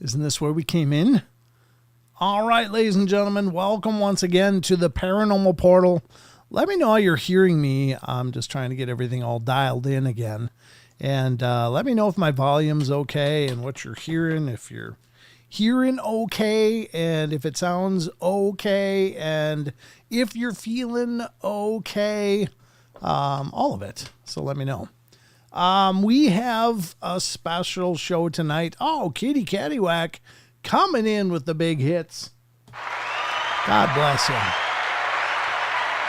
Isn't this where we came in? All right, ladies and gentlemen, welcome once again to the Paranormal Portal. Let me know how you're hearing me. I'm just trying to get everything all dialed in again. And let me know if my volume's okay and what you're hearing, if you're hearing okay, and if it sounds okay, and if you're feeling okay, all of it. So let me know. We have a special show tonight. Oh, Kitty Caddywhack coming in with the big hits. God bless you.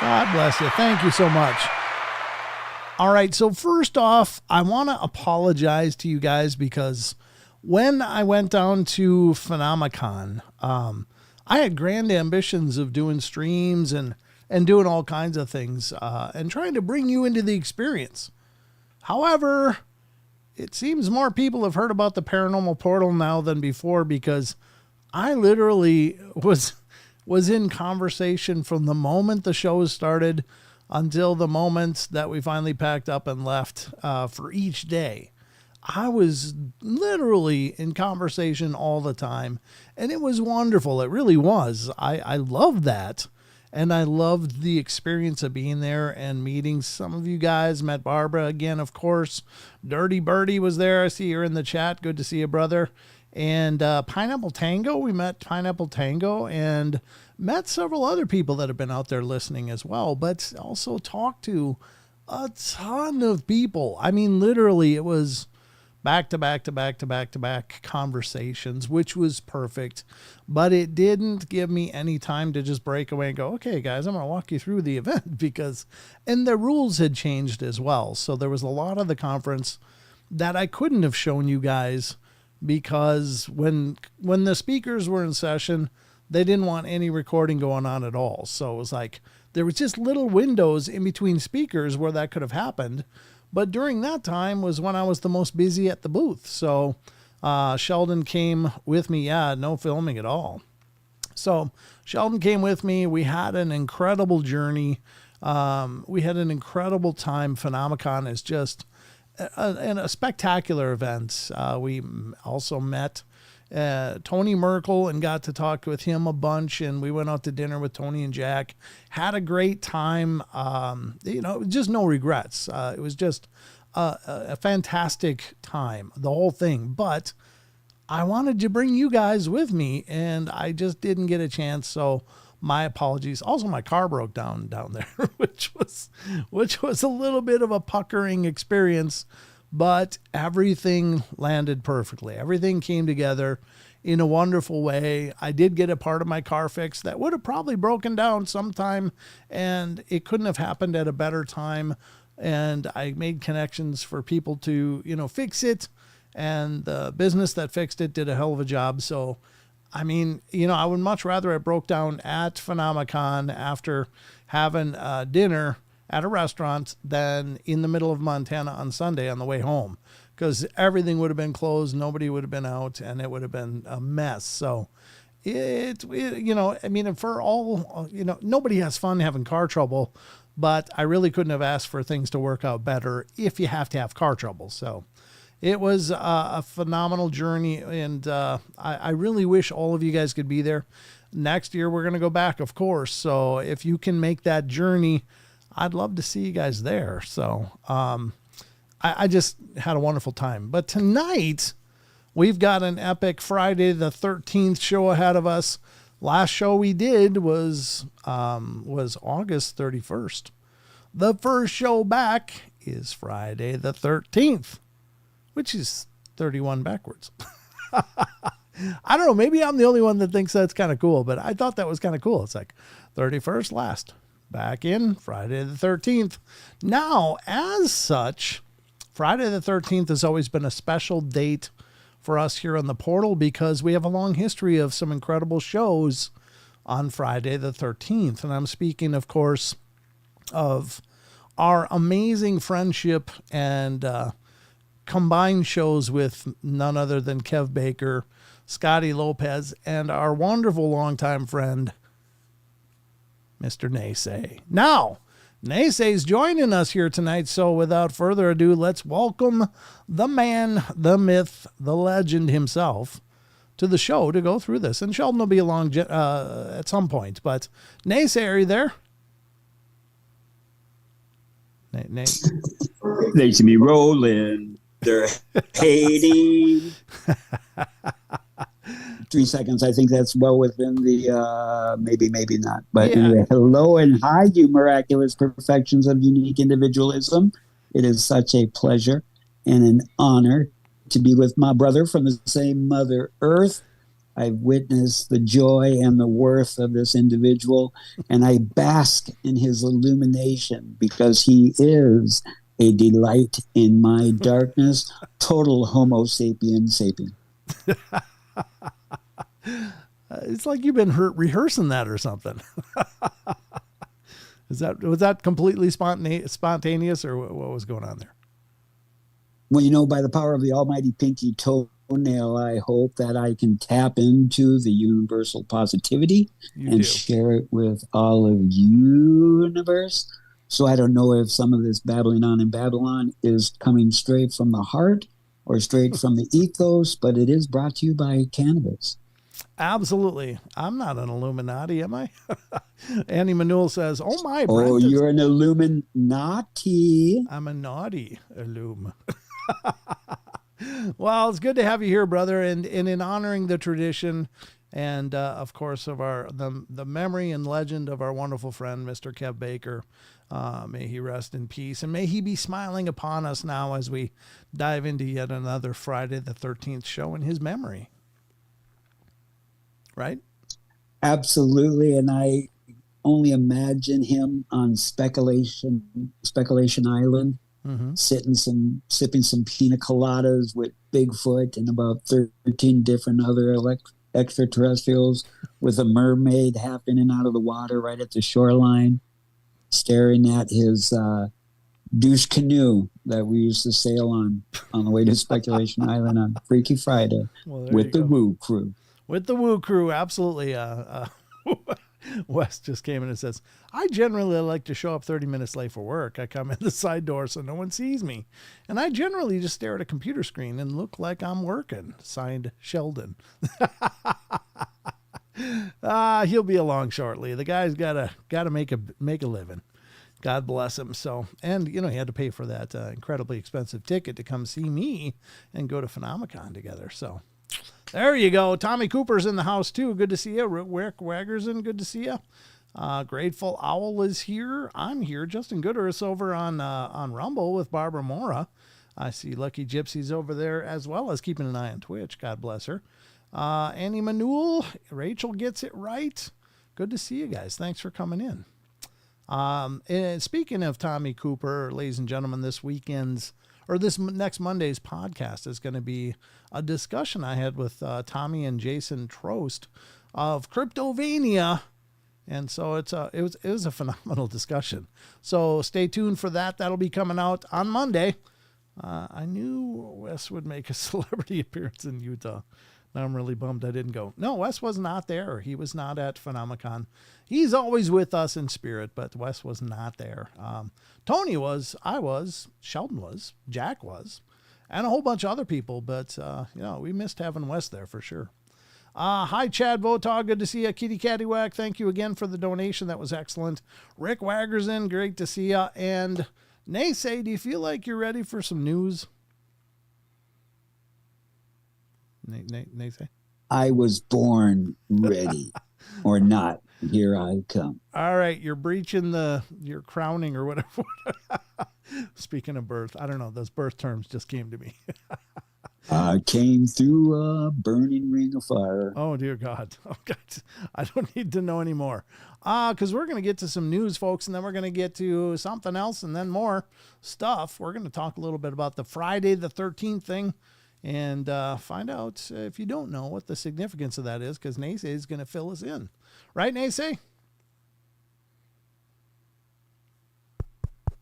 God bless you. Thank you so much. All right. So first off, I want to apologize to you guys because when I went down to Phenomicon, I had grand ambitions of doing streams and doing all kinds of things, and trying to bring you into the experience. However, it seems more people have heard about the Paranormal Portal now than before, because I literally was in conversation from the moment the show started until the moment that we finally packed up and left for each day. I was literally in conversation all the time, and it was wonderful. It really was. I loved that. And I loved the experience of being there and meeting some of you guys. Met Barbara again, of course. Dirty Birdie was there. I see her in the chat. Good to see you, brother. And Pineapple Tango. We met Pineapple Tango and met several other people that have been out there listening as well. But also talked to a ton of people. I mean, literally, it was back to back conversations, which was perfect. But it didn't give me any time to just break away and go, okay, guys, I'm going to walk you through the event, and the rules had changed as well. So there was a lot of the conference that I couldn't have shown you guys, because when the speakers were in session, they didn't want any recording going on at all. So it was like, there was just little windows in between speakers where that could have happened. But during that time was when I was the most busy at the booth. So Sheldon came with me. Yeah, no filming at all. So Sheldon came with me. We had an incredible journey. We had an incredible time. Phenomicon is just a spectacular event. We also met Tony Merkel and got to talk with him a bunch, and we went out to dinner with Tony and Jack. Had a great time. Just no regrets. It was just a fantastic time, the whole thing. But I wanted to bring you guys with me, and I just didn't get a chance. So my apologies. Also, my car broke down there, which was a little bit of a puckering experience. But everything landed perfectly. Everything came together in a wonderful way. I did get a part of my car fixed that would have probably broken down sometime, and it couldn't have happened at a better time. And I made connections for people to, fix it. And the business that fixed it did a hell of a job. So, I mean, I would much rather it broke down at Phenomicon after having dinner at a restaurant than in the middle of Montana on Sunday on the way home, because everything would have been closed. Nobody would have been out, and it would have been a mess. So for all, nobody has fun having car trouble, but I really couldn't have asked for things to work out better if you have to have car trouble. So it was a phenomenal journey, and I really wish all of you guys could be there. Next year, we're going to go back, of course. So if you can make that journey, I'd love to see you guys there. So I just had a wonderful time. But tonight, we've got an epic Friday the 13th show ahead of us. Last show we did was August 31st. The first show back is Friday the 13th, which is 31 backwards. I don't know. Maybe I'm the only one that thinks that's kind of cool, but I thought that was kind of cool. It's like 31st last. Back in Friday the 13th. Now, as such, Friday the 13th has always been a special date for us here on the portal because we have a long history of some incredible shows on Friday the 13th. And I'm speaking, of course, of our amazing friendship and combined shows with none other than Kev Baker, Scotty Lopez, and our wonderful longtime friend, Mr. Naysay. Now, Naysay's joining us here tonight, so without further ado, let's welcome the man, the myth, the legend himself to the show to go through this. And Sheldon will be along at some point, but Naysay, are you there? They should be rolling. They're hating. 3 seconds. I think that's well within the maybe not. But anyway, hello and hi, you miraculous perfections of unique individualism. It is such a pleasure and an honor to be with my brother from the same Mother Earth. I've witnessed the joy and the worth of this individual, and I bask in his illumination because he is a delight in my darkness. Total Homo sapien sapien. It's like you've been rehearsing that or something. Was that completely spontaneous, or what was going on there? Well, by the power of the almighty pinky toenail, I hope that I can tap into the universal positivity share it with all of universe. So I don't know if some of this babbling on in Babylon is coming straight from the heart or straight from the ethos, but it is brought to you by cannabis. Absolutely. I'm not an Illuminati, am I? Annie Manuel says, oh my. Oh, you're an Illuminati. I'm a naughty Illum. Well, it's good to have you here, brother. And in honoring the tradition and, of course, of the memory and legend of our wonderful friend, Mr. Kev Baker, may he rest in peace. And may he be smiling upon us now as we dive into yet another Friday the 13th show in his memory. Right? Absolutely. And I only imagine him on Speculation Island, sipping some pina coladas with Bigfoot and about 13 different other extraterrestrials with a mermaid half in and out of the water right at the shoreline, staring at his douche canoe that we used to sail on the way to Speculation Island on Freaky Friday with the Woo Crew. With the Woo Crew, absolutely. Wes just came in and says, I generally like to show up 30 minutes late for work. I come in the side door so no one sees me. And I generally just stare at a computer screen and look like I'm working. Signed, Sheldon. He'll be along shortly. The guy's gotta make a living. God bless him. So, and he had to pay for that incredibly expensive ticket to come see me and go to Phenomicon together. So there you go. Tommy Cooper's in the house too. Good to see you. Rick Waggerson, good to see you. Grateful Owl is here. I'm here. Justin Gooder is over on Rumble with Barbara Mora. I see Lucky Gypsy's over there as well as keeping an eye on Twitch. God bless her. Annie Manuel, Rachel gets it right. Good to see you guys. Thanks for coming in. And speaking of Tommy Cooper, ladies and gentlemen, this next Monday's podcast is going to be a discussion I had with Tommy and Jason Trost of Cryptovania. And so it was a phenomenal discussion. So stay tuned for that. That'll be coming out on Monday. I knew Wes would make a celebrity appearance in Utah. Now I'm really bummed I didn't go. No, Wes was not there. He was not at Phenomicon. He's always with us in spirit, but Wes was not there. Tony was, I was, Sheldon was, Jack was, and a whole bunch of other people. But, we missed having Wes there for sure. Hi, Chad Votog. Good to see you. Kitty Cattywhack, thank you again for the donation. That was excellent. Rick Waggerson, great to see you. And Naysay, do you feel like you're ready for some news? Naysay? I was born ready or not. Here I come. All right. You're breaching your crowning or whatever. Speaking of birth, I don't know. Those birth terms just came to me. I came through a burning ring of fire. Oh, dear God. Oh, God. I don't need to know anymore. Because we're going to get to some news, folks, and then we're going to get to something else and then more stuff. We're going to talk a little bit about the Friday the 13th thing and find out, if you don't know, what the significance of that is, because Naysay is going to fill us in. Right, Naysay?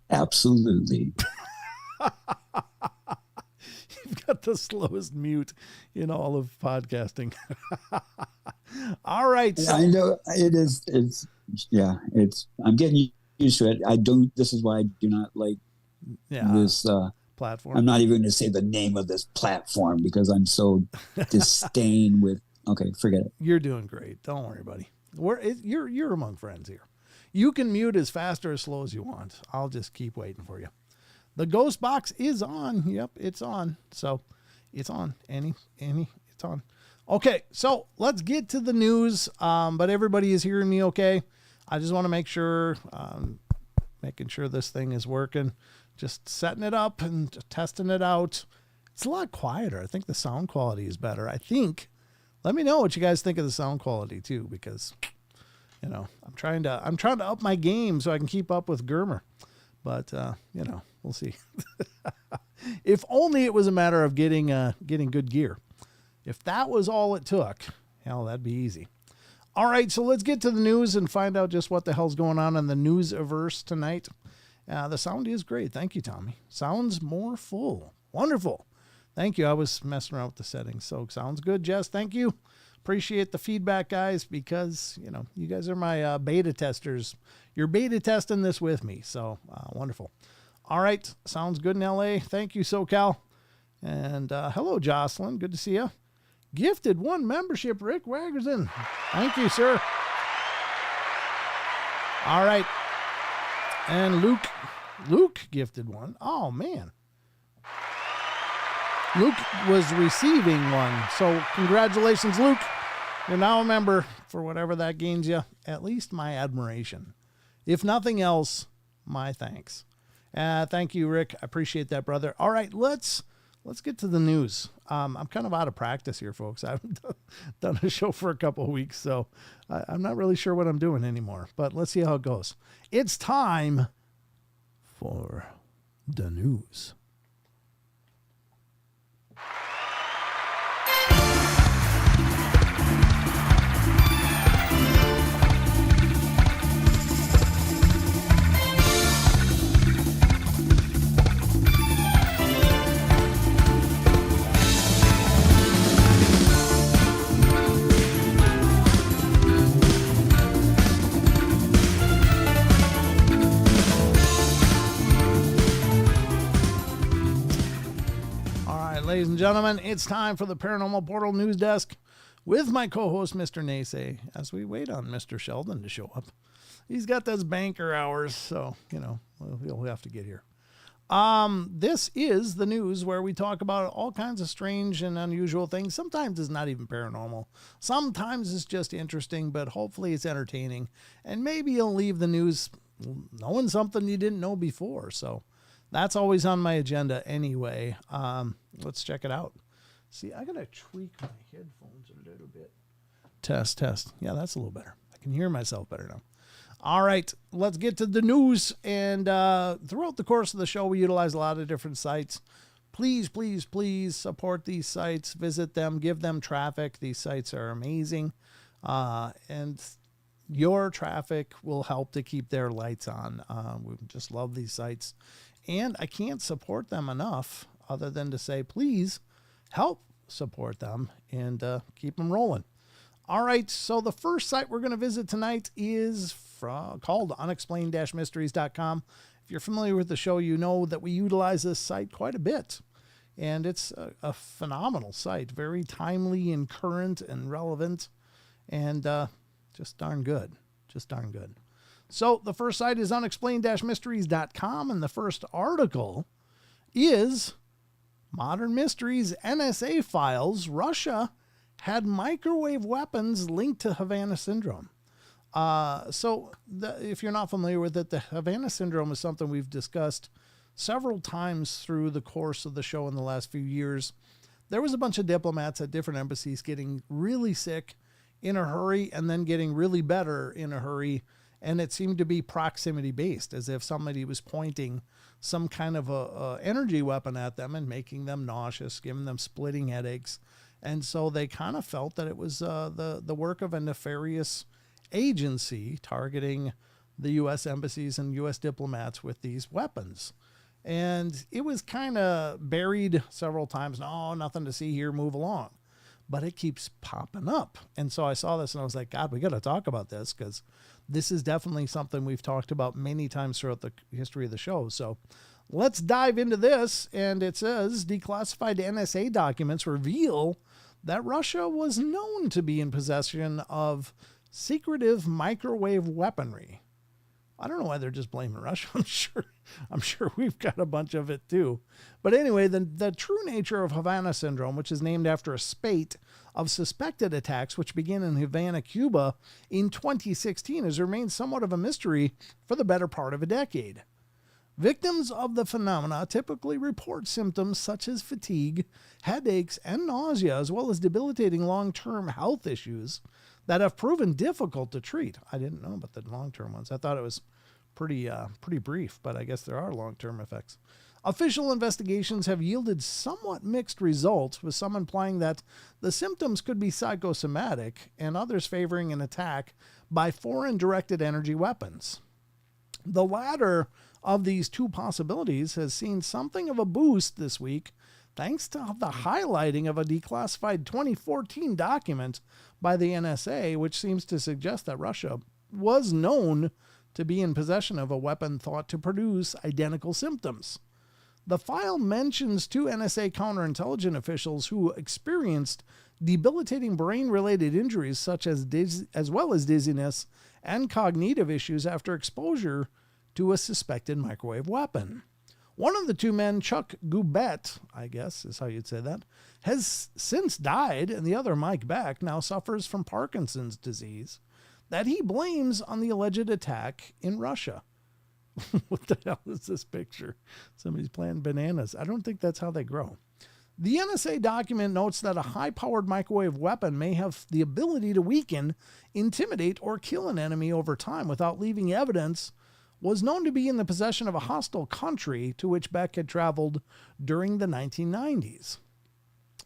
Absolutely. You've got the slowest mute in all of podcasting. All right. So. I know it is. I'm getting used to it. This is why I do not like this platform. I'm not even going to say the name of this platform because I'm so disdain with, okay, forget it. You're doing great. Don't worry, buddy. You're among friends here. You can mute as fast or as slow as you want. I'll just keep waiting for you. The ghost box is on. Yep, it's on. So it's on. Annie, it's on. Okay, so let's get to the news. But everybody is hearing me okay. I just want to make sure, making sure this thing is working. Just setting it up and testing it out. It's a lot quieter. I think the sound quality is better. Let me know what you guys think of the sound quality too, because I'm trying to up my game so I can keep up with Germer. But we'll see. If only it was a matter of getting good gear. If that was all it took, hell, that'd be easy. All right, so let's get to the news and find out just what the hell's going on in the news-averse tonight. The sound is great. Thank you, Tommy. Sounds more full. Wonderful. Thank you. I was messing around with the settings. So sounds good, Jess. Thank you. Appreciate the feedback, guys, because, you guys are my beta testers. You're beta testing this with me. So wonderful. All right. Sounds good in LA. Thank you, SoCal. And hello, Jocelyn. Good to see you. Gifted 1 membership, Rick Waggerson. Thank you, sir. All right. And Luke gifted 1. Oh, man. Luke was receiving 1. So congratulations, Luke. You're now a member. For whatever that gains you, at least my admiration. If nothing else, my thanks. Thank you, Rick. I appreciate that, brother. All right, let's get to the news. I'm kind of out of practice here, folks. I haven't done a show for a couple of weeks, so I'm not really sure what I'm doing anymore. But let's see how it goes. It's time for the news. gentlemen, it's time for the Paranormal Portal News Desk with my co-host, Mr. Naysay, as we wait on Mr. Sheldon to show up. He's got those banker hours, so, he'll have to get here. This is the news where we talk about all kinds of strange and unusual things. Sometimes it's not even paranormal. Sometimes it's just interesting, but hopefully it's entertaining. And maybe you'll leave the news knowing something you didn't know before. So that's always on my agenda anyway. Let's check it out. See, I got to tweak my headphones a little bit. Test. Yeah, that's a little better. I can hear myself better now. All right, let's get to the news. And throughout the course of the show, we utilize a lot of different sites. Please support these sites. Visit them. Give them traffic. These sites are amazing. And your traffic will help to keep their lights on. We just love these sites. And I can't support them enough other than to say, please help support them and keep them rolling. All right, so the first site we're going to visit tonight is called unexplained-mysteries.com. If you're familiar with the show, you know that we utilize this site quite a bit. And it's a phenomenal site, very timely and current and relevant, and just darn good. So the first site is unexplained-mysteries.com, and the first article is Modern Mysteries NSA Files. Russia had microwave weapons linked to Havana Syndrome. If you're not familiar with it, the Havana Syndrome is something we've discussed several times through the course of the show in the last few years. There was a bunch of diplomats at different embassies getting really sick in a hurry and then getting really better in a hurry. And it seemed to be proximity based, as if somebody was pointing some kind of a energy weapon at them and making them nauseous, giving them splitting headaches. And so they kind of felt that it was the work of a nefarious agency targeting the U.S. embassies and U.S. diplomats with these weapons. And it was kind of buried several times. No, nothing to see here, move along. But it keeps popping up. And so I saw this and I was like, God, we got to talk about this, because this is definitely something we've talked about many times throughout the history of the show. So let's dive into this. And it says declassified NSA documents reveal that Russia was known to be in possession of secretive microwave weaponry. I don't know why they're just blaming Russia. I'm sure we've got a bunch of it too. But anyway, the true nature of Havana Syndrome, which is named after a spate of suspected attacks which began in Havana, Cuba in 2016, has remained somewhat of a mystery for the better part of a decade. Victims of the phenomena typically report symptoms such as fatigue, headaches, and nausea, as well as debilitating long-term health issues that have proven difficult to treat. I didn't know about the long-term ones. I thought it was pretty brief, but I guess there are long-term effects. Official investigations have yielded somewhat mixed results, with some implying that the symptoms could be psychosomatic and others favoring an attack by foreign-directed energy weapons. The latter of these two possibilities has seen something of a boost this week, thanks to the highlighting of a declassified 2014 document by the NSA, which seems to suggest that Russia was known to be in possession of a weapon thought to produce identical symptoms. The file mentions two NSA counterintelligence officials who experienced debilitating brain-related injuries such as well as dizziness and cognitive issues after exposure to a suspected microwave weapon. One of the two men, Chuck Gubet, I guess is how you'd say that, has since died, and the other, Mike Beck, now suffers from Parkinson's disease that he blames on the alleged attack in Russia. What the hell is this picture? Somebody's playing bananas. I don't think that's how they grow. The NSA document notes that a high-powered microwave weapon may have the ability to weaken, intimidate, or kill an enemy over time without leaving evidence, was known to be in the possession of a hostile country to which Beck had traveled during the 1990s.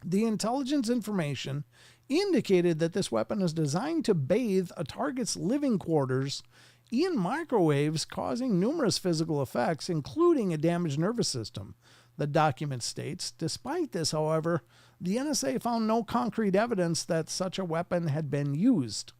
The intelligence information indicated that this weapon is designed to bathe a target's living quarters in microwaves, causing numerous physical effects, including a damaged nervous system, the document states. Despite this, however, the NSA found no concrete evidence that such a weapon had been used.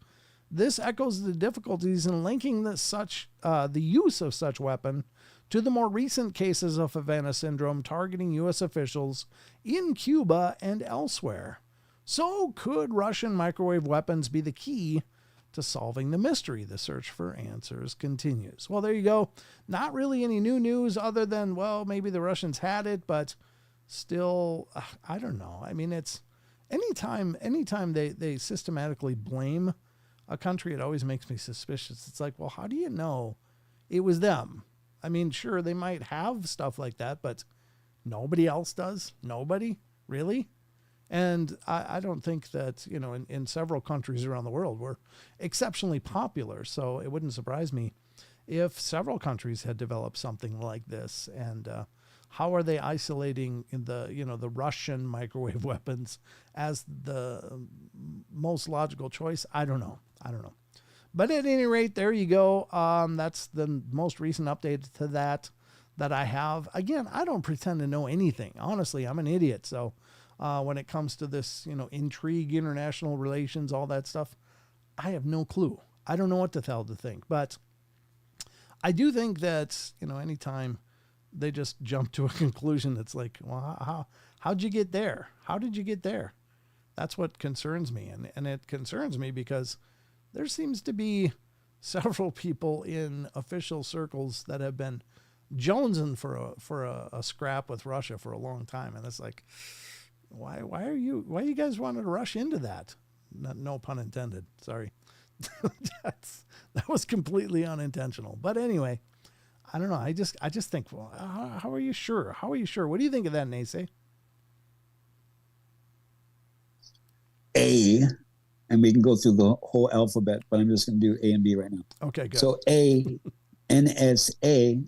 This echoes the difficulties in linking the use of such weapon to the more recent cases of Havana syndrome targeting U.S. officials in Cuba and elsewhere. So could Russian microwave weapons be the key to solving the mystery? The search for answers continues. Well, there you go. Not really any new news other than, well, maybe the Russians had it, but still, I don't know. I mean, it's anytime they systematically blame a country, it always makes me suspicious. It's like, well, how do you know it was them? I mean, sure, they might have stuff like that, but nobody else does. Nobody, really. And I don't think that, in several countries around the world, we're exceptionally popular. So it wouldn't surprise me if several countries had developed something like this. And how are they isolating the Russian microwave weapons as the most logical choice? I don't know. But at any rate, there you go. That's the most recent update to that I have. Again, I don't pretend to know anything. Honestly, I'm an idiot. So when it comes to this, intrigue, international relations, all that stuff, I have no clue. I don't know what the hell to think. But I do think that, anytime they just jump to a conclusion that's like, well, how'd you get there? How did you get there? That's what concerns me. And it concerns me because there seems to be several people in official circles that have been jonesing for a scrap with Russia for a long time. And it's like, why you guys wanted to rush into that? No pun intended. Sorry. That was completely unintentional. But anyway, I don't know. I just think, well, how are you sure? How are you sure? What do you think of that, Nace? A, and we can go through the whole alphabet, but I'm just going to do A and B right now. Okay, good. So A, NSA,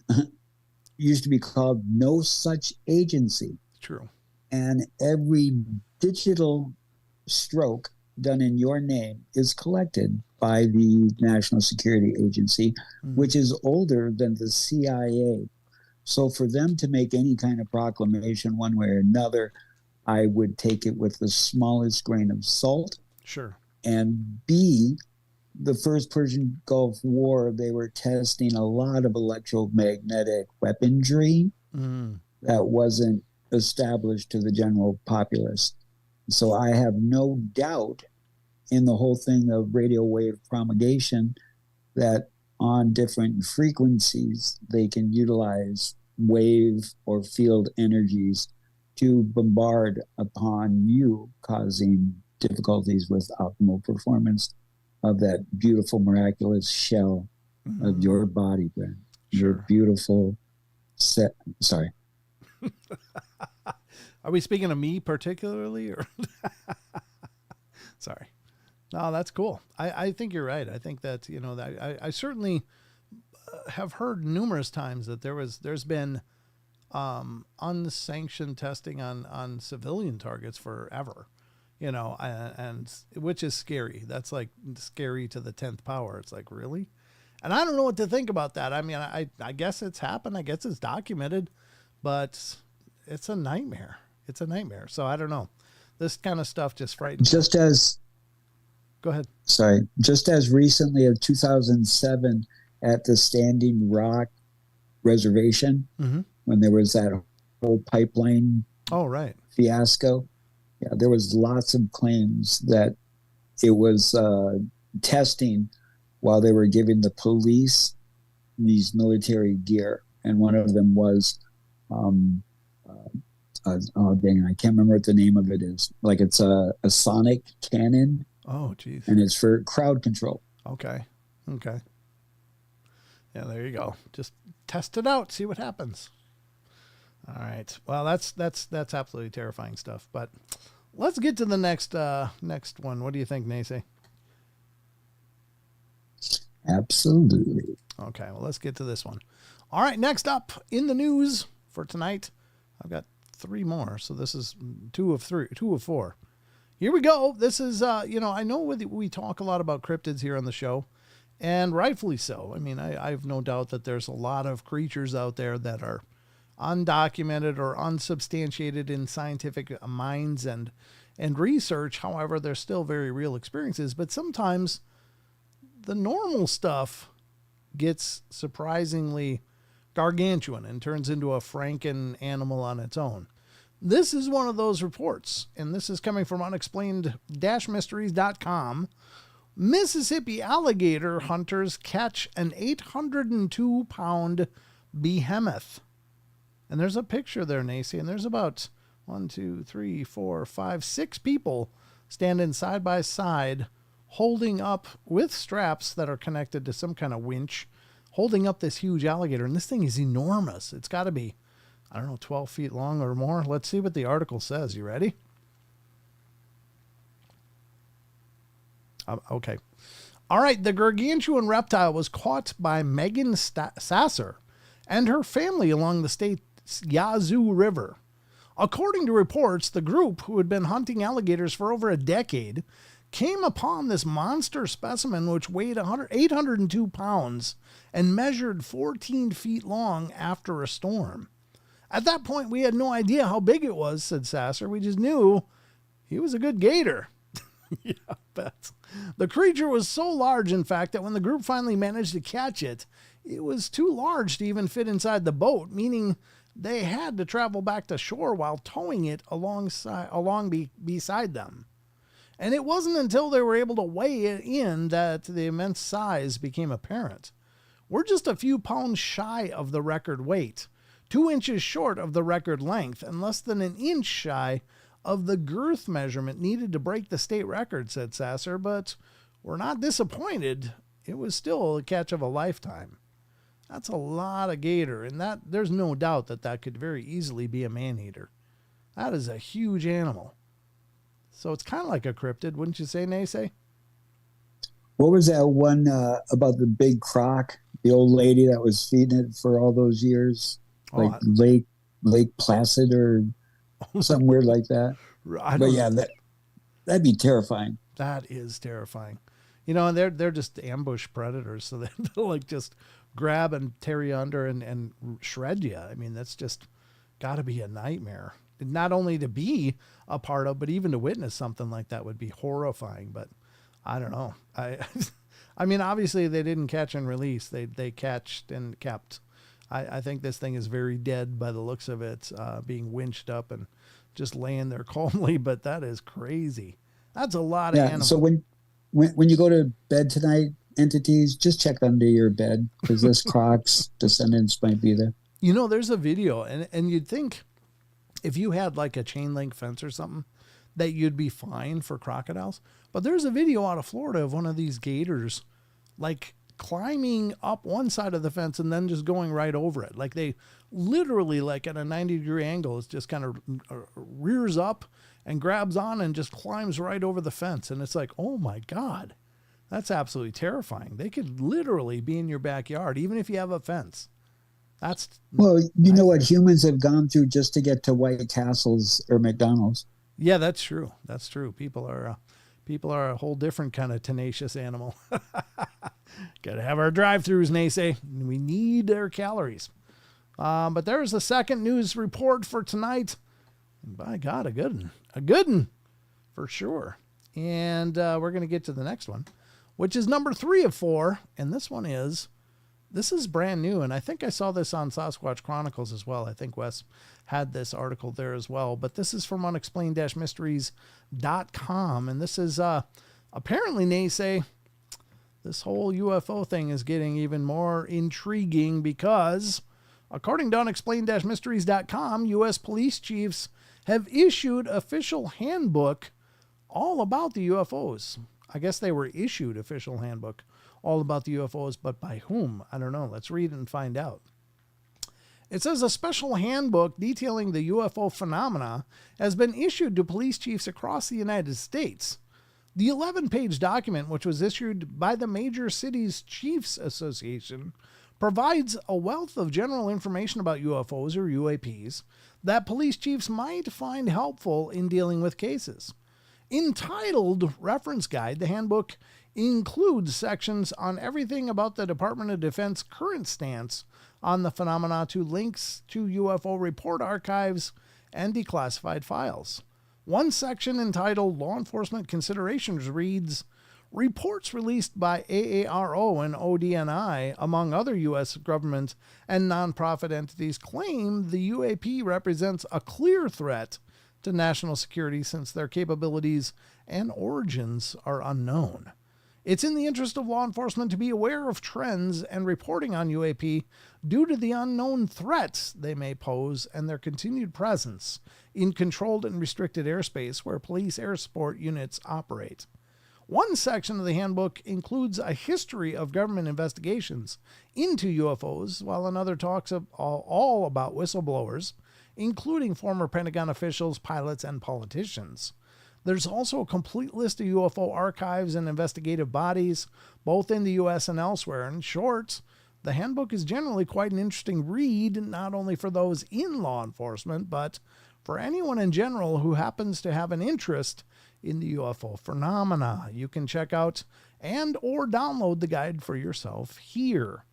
used to be called No Such Agency. True. And every digital stroke done in your name is collected by the National Security Agency, which is older than the CIA. So for them to make any kind of proclamation one way or another, I would take it with the smallest grain of salt. Sure. And B, the first Persian Gulf War, they were testing a lot of electromagnetic weaponry that wasn't established to the general populace. So I have no doubt in the whole thing of radio wave promulgation that on different frequencies, they can utilize wave or field energies to bombard upon you, causing difficulties with optimal performance of that beautiful, miraculous shell of your body, Brent. Sure. Your beautiful set. Sorry. Are we speaking of me particularly, or? Sorry. No, that's cool. I think you're right. I think that, that I certainly have heard numerous times that there's been unsanctioned testing on civilian targets forever, and which is scary. That's like scary to the 10th power. It's like, really? And I don't know what to think about that. I mean, I guess it's happened. I guess it's documented, but it's a nightmare. It's a nightmare. So I don't know. This kind of stuff just frightens me. Go ahead. Sorry. Just as recently as 2007 at the Standing Rock Reservation, when there was that whole pipeline fiasco. Yeah, there was lots of claims that it was testing while they were giving the police these military gear. And one of them was, oh, dang, I can't remember what the name of it is. Like it's a sonic cannon. Oh, geez. And it's for crowd control. Okay. Yeah, there you go. Just test it out. See what happens. All right. Well, that's absolutely terrifying stuff. But let's get to the next one. What do you think, Nace? Absolutely. Okay. Well, let's get to this one. All right. Next up in the news for tonight, I've got 3 more. So this is 2 of 4. Here we go. This is, I know we talk a lot about cryptids here on the show, and rightfully so. I mean, I have no doubt that there's a lot of creatures out there that are undocumented or unsubstantiated in scientific minds and research. However, they're still very real experiences. But sometimes the normal stuff gets surprisingly gargantuan and turns into a Franken animal on its own. This is one of those reports, and this is coming from unexplained-mysteries.com. Mississippi alligator hunters catch an 802-pound behemoth. And there's a picture there, Nacy, and there's about 6 people standing side by side, holding up with straps that are connected to some kind of winch, holding up this huge alligator. And this thing is enormous. It's got to be, 12 feet long or more. Let's see what the article says. You ready? Okay. All right. The gargantuan reptile was caught by Megan Sasser and her family along the state's Yazoo River. According to reports, the group, who had been hunting alligators for over a decade, came upon this monster specimen which weighed 802 pounds and measured 14 feet long after a storm. At that point, we had no idea how big it was, said Sasser. We just knew he was a good gator. Yeah, I bet. The creature was so large, in fact, that when the group finally managed to catch it, it was too large to even fit inside the boat, meaning they had to travel back to shore while towing it beside them. And it wasn't until they were able to weigh it in that the immense size became apparent. We're just a few pounds shy of the record weight, 2 inches short of the record length, and less than an inch shy of the girth measurement needed to break the state record, said Sasser, but we're not disappointed. It was still a catch of a lifetime. That's a lot of gator, and that there's no doubt that could very easily be a man-eater. That is a huge animal. So it's kind of like a cryptid, wouldn't you say, Nacy? What was that one about the big croc, the old lady that was feeding it for all those years? Like Lake Placid or something weird like that. That'd be terrifying. That is terrifying. And they're just ambush predators, so they'll like just grab and tear you under and shred you. I mean, that's just got to be a nightmare. Not only to be a part of, but even to witness something like that would be horrifying. But I don't know. I mean, obviously they didn't catch and release. They catched and kept. I think this thing is very dead by the looks of it, being winched up and just laying there calmly. But that is crazy. That's a lot of animals. So when you go to bed tonight, entities, just check under your bed because this croc's descendants might be there. There's a video, and you'd think if you had like a chain link fence or something that you'd be fine for crocodiles. But there's a video out of Florida of one of these gators like climbing up one side of the fence and then just going right over it. Like they literally, like at a 90-degree angle, it's just kind of rears up and grabs on and just climbs right over the fence. And it's like, oh my God, that's absolutely terrifying. They could literally be in your backyard, even if you have a fence. Well, you know what humans have gone through just to get to White Castles or McDonald's. Yeah, that's true. That's true. People are a whole different kind of tenacious animal. Got to have our drive-thrus, Nacy. We need their calories. But there's the second news report for tonight. And by God, a good one for sure. And we're going to get to the next one, which is number 3 of 4. And this is brand new. And I think I saw this on Sasquatch Chronicles as well. I think Wes had this article there as well. But this is from unexplained-mysteries.com. And this is apparently, Nacy, this whole UFO thing is getting even more intriguing because, according to unexplained-mysteries.com, U.S. police chiefs have issued official handbook all about the UFOs. I guess they were issued official handbook all about the UFOs, but by whom? I don't know. Let's read it and find out. It says a special handbook detailing the UFO phenomena has been issued to police chiefs across the United States. The 11-page document, which was issued by the Major Cities Chiefs Association, provides a wealth of general information about UFOs or UAPs that police chiefs might find helpful in dealing with cases. Entitled Reference Guide, the handbook includes sections on everything about the Department of Defense current stance on the phenomena to links to UFO report archives and declassified files. One section entitled Law Enforcement Considerations reads, Reports released by AARO and ODNI, among other U.S. government and nonprofit entities, claim the UAP represents a clear threat to national security since their capabilities and origins are unknown. It's in the interest of law enforcement to be aware of trends and reporting on UAP due to the unknown threats they may pose and their continued presence in controlled and restricted airspace where police air support units operate. One section of the handbook includes a history of government investigations into UFOs, while another talks all about whistleblowers, including former Pentagon officials, pilots, and politicians. There's also a complete list of UFO archives and investigative bodies, both in the U.S. and elsewhere. In short, the handbook is generally quite an interesting read, not only for those in law enforcement, but for anyone in general who happens to have an interest in the UFO phenomena. You can check out and or download the guide for yourself here.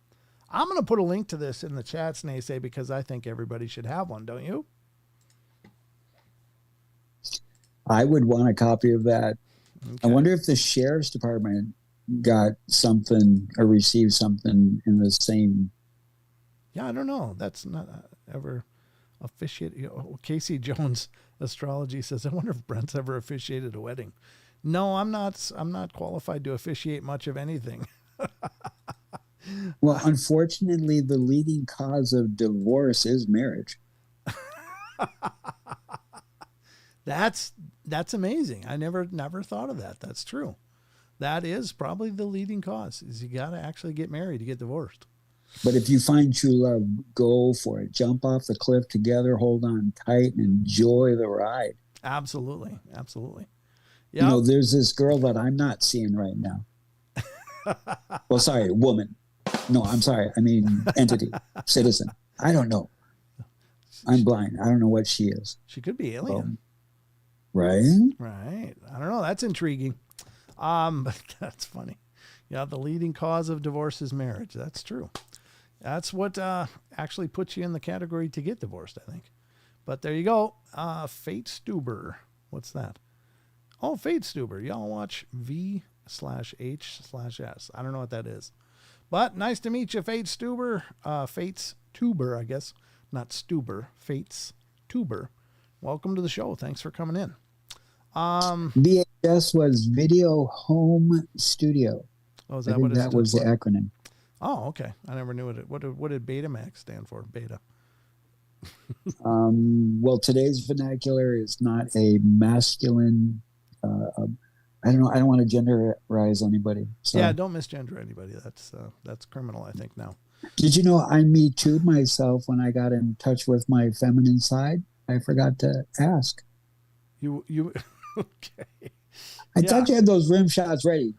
I'm going to put a link to this in the chats, Naysay, because I think everybody should have one, don't you? I would want a copy of that. Okay. I wonder if the sheriff's department got something or received something in the same. Yeah, I don't know. That's not ever officiated. Casey Jones Astrology says, I wonder if Brent's ever officiated a wedding. No, I'm not qualified to officiate much of anything. Well, unfortunately, the leading cause of divorce is marriage. That's amazing. I never thought of that. That's true. That is probably the leading cause, is you got to actually get married to get divorced. But if you find true love, go for it. Jump off the cliff together, hold on tight, and enjoy the ride. Absolutely. Absolutely. Yep. You know, there's this girl that I'm not seeing right now. Well, sorry, woman. No, I'm sorry. I mean, entity, citizen. I don't know. I'm blind. I don't know what she is. She could be alien. Right? Right. I don't know. That's intriguing. But that's funny. Yeah, the leading cause of divorce is marriage. That's true. That's what actually puts you in the category to get divorced, I think. But there you go. Fate Stuber. What's that? Oh, Fate Stuber. Y'all watch V/H/S. I don't know what that is. But nice to meet you, Fate Stuber. Fate's Tuber, I guess. Not Stuber. Fate's Tuber. Welcome to the show. Thanks for coming in. VHS was Video Home Studio. Oh, is that what it that was for? The acronym. Oh, okay. I never knew what did Betamax stand for? Beta. Well, today's vernacular is not a masculine. I don't know. I don't want to genderize anybody. So. Yeah, don't misgender anybody. That's criminal, I think, now. Did you know I Me Too'd myself when I got in touch with my feminine side? I forgot to ask. You okay? I thought you had those rim shots ready.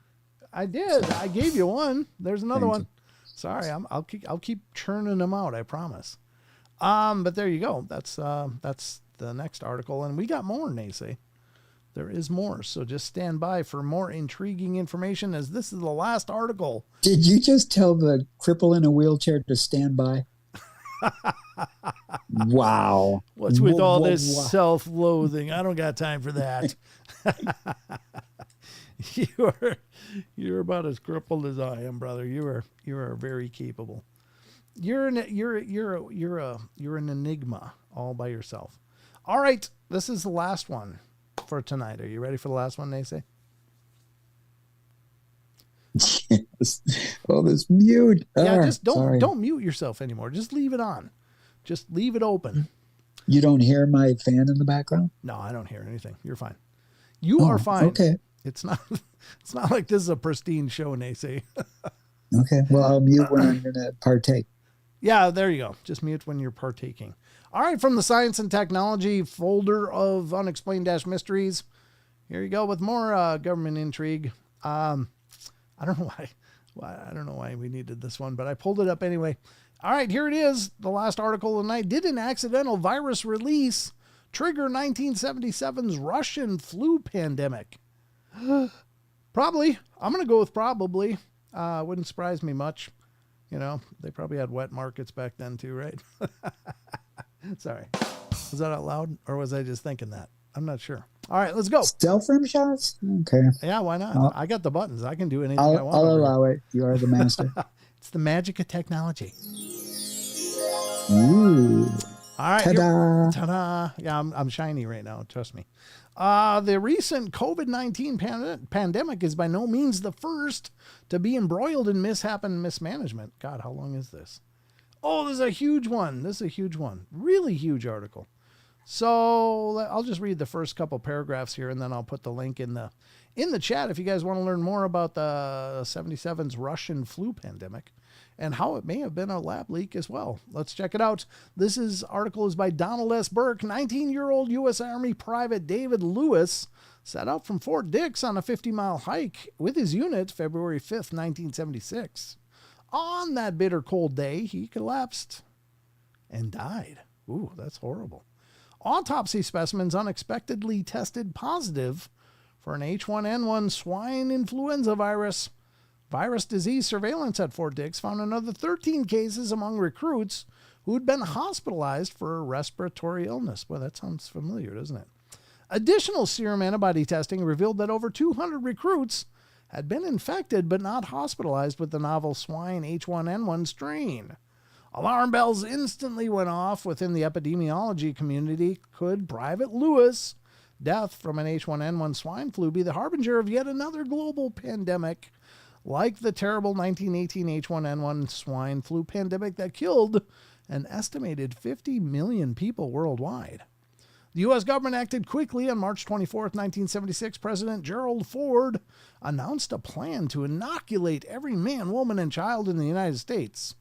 I did. I gave you one. There's another one. Sorry, I'll keep churning them out. I promise. But there you go. That's the next article, and we got more, Nacy. There is more, so just stand by for more intriguing information, as this is the last article. Did you just tell the cripple in a wheelchair to stand by? Wow. What's with all this self-loathing? I don't got time for that. You're about as crippled as I am, brother. You are very capable. You're an enigma all by yourself. All right, this is the last one for tonight. Are you ready for the last one, Nacy? Yes. Oh, this mute. Yeah, just don't mute yourself anymore. Just leave it on. Just leave it open. You don't hear my fan in the background? No, I don't hear anything. You're fine. You are fine. Okay. It's not like this is a pristine show, Nacy. Okay. Well, I'll mute when I'm going to partake. Yeah, there you go. Just mute when you're partaking. All right, from the Science and Technology folder of Unexplained-Mysteries, here you go with more government intrigue. I don't know why we needed this one, but I pulled it up anyway. All right, here it is. The last article of the night. Did an accidental virus release trigger 1977's Russian flu pandemic? Probably. I'm going to go with probably. Wouldn't surprise me much. You know, they probably had wet markets back then too, right? Sorry. Was that out loud, or was I just thinking that? I'm not sure. All right, let's go. Self-rim shots? Okay. Yeah, why not? I got the buttons. I can do anything I want. I'll allow it. You are the master. It's the magic of technology. Ooh. All right. Ta-da. Ta-da. Yeah, I'm shiny right now. Trust me. The recent COVID-19 pandemic is by no means the first to be embroiled in mishap and mismanagement. God, how long is this? Oh, this is a huge one. This is a huge one. Really huge article. So I'll just read the first couple paragraphs here, and then I'll put the link in the chat if you guys want to learn more about the 77's Russian flu pandemic and how it may have been a lab leak as well. Let's check it out. This article is by Donald S. Burke. 19-year-old U.S. Army Private David Lewis set out from Fort Dix on a 50-mile hike with his unit February 5th, 1976. On that bitter cold day, he collapsed and died. Ooh, that's horrible. Autopsy specimens unexpectedly tested positive for an H1N1 swine influenza virus. Virus disease surveillance at Fort Dix found another 13 cases among recruits who had been hospitalized for a respiratory illness. Boy, that sounds familiar, doesn't it? Additional serum antibody testing revealed that over 200 recruits had been infected but not hospitalized with the novel swine H1N1 strain. Alarm bells instantly went off within the epidemiology community. Could Private Lewis' death from an H1N1 swine flu be the harbinger of yet another global pandemic, like the terrible 1918 H1N1 swine flu pandemic that killed an estimated 50 million people worldwide? The U.S. government acted quickly. On March 24, 1976, President Gerald Ford announced a plan to inoculate every man, woman, and child in the United States.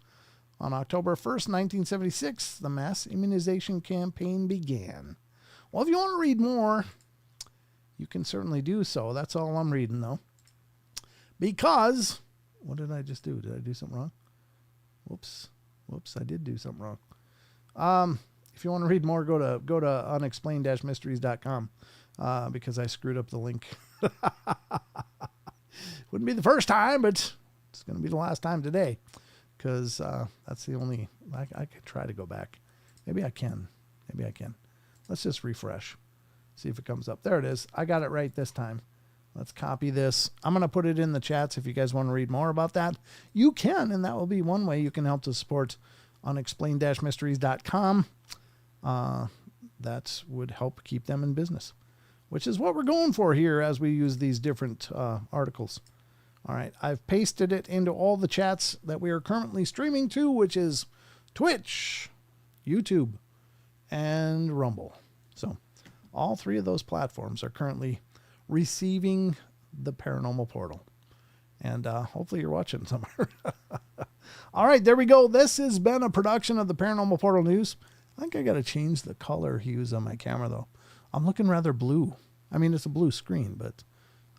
On October 1st, 1976, the mass immunization campaign began. Well, if you want to read more, you can certainly do so. That's all I'm reading, though. Because, what did I just do? Did I do something wrong? Whoops, I did do something wrong. If you want to read more, go to unexplained-mysteries.com because I screwed up the link. Wouldn't be the first time, but it's going to be the last time today. Because that's the only, I could try to go back. Maybe I can. Let's just refresh. See if it comes up. There it is. I got it right this time. Let's copy this. I'm going to put it in the chats if you guys want to read more about that. You can, and that will be one way you can help to support unexplained-mysteries.com. That would help keep them in business, which is what we're going for here as we use these different articles. All right, I've pasted it into all the chats that we are currently streaming to, which is Twitch, YouTube, and Rumble. So all three of those platforms are currently receiving the Paranormal Portal. And hopefully you're watching somewhere. All right, there we go. This has been a production of the Paranormal Portal News. I think I got to change the color hues on my camera, though. I'm looking rather blue. I mean, it's a blue screen, but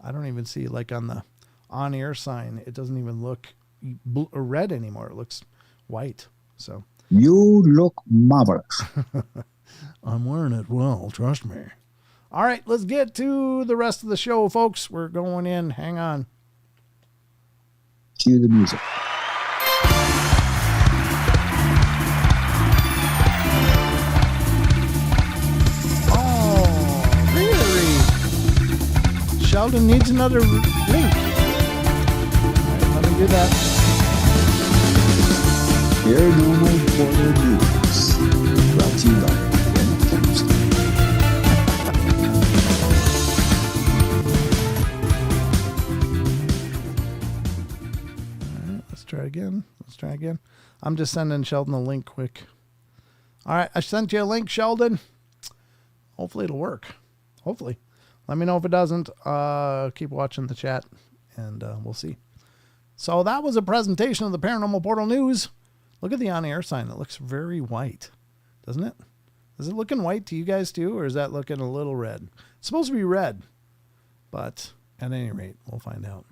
I don't even see, like on the on-air sign, it doesn't even look red anymore. It looks white. So you look marvelous. I'm wearing it well, trust me. All right, let's get to the rest of the show, folks. We're going in. Hang on. Cue the music. Oh, really? Sheldon needs another link. Do that. Paranormal Portal News, brought to you by All right, let's try again. I'm just sending Sheldon a link quick. All right, I sent you a link, Sheldon. Hopefully it'll work. Hopefully. Let me know if it doesn't. Keep watching the chat, and we'll see. So that was a presentation of the Paranormal Portal News. Look at the on-air sign. It looks very white, doesn't it? Is it looking white to you guys too, or is that looking a little red? It's supposed to be red, but at any rate, we'll find out.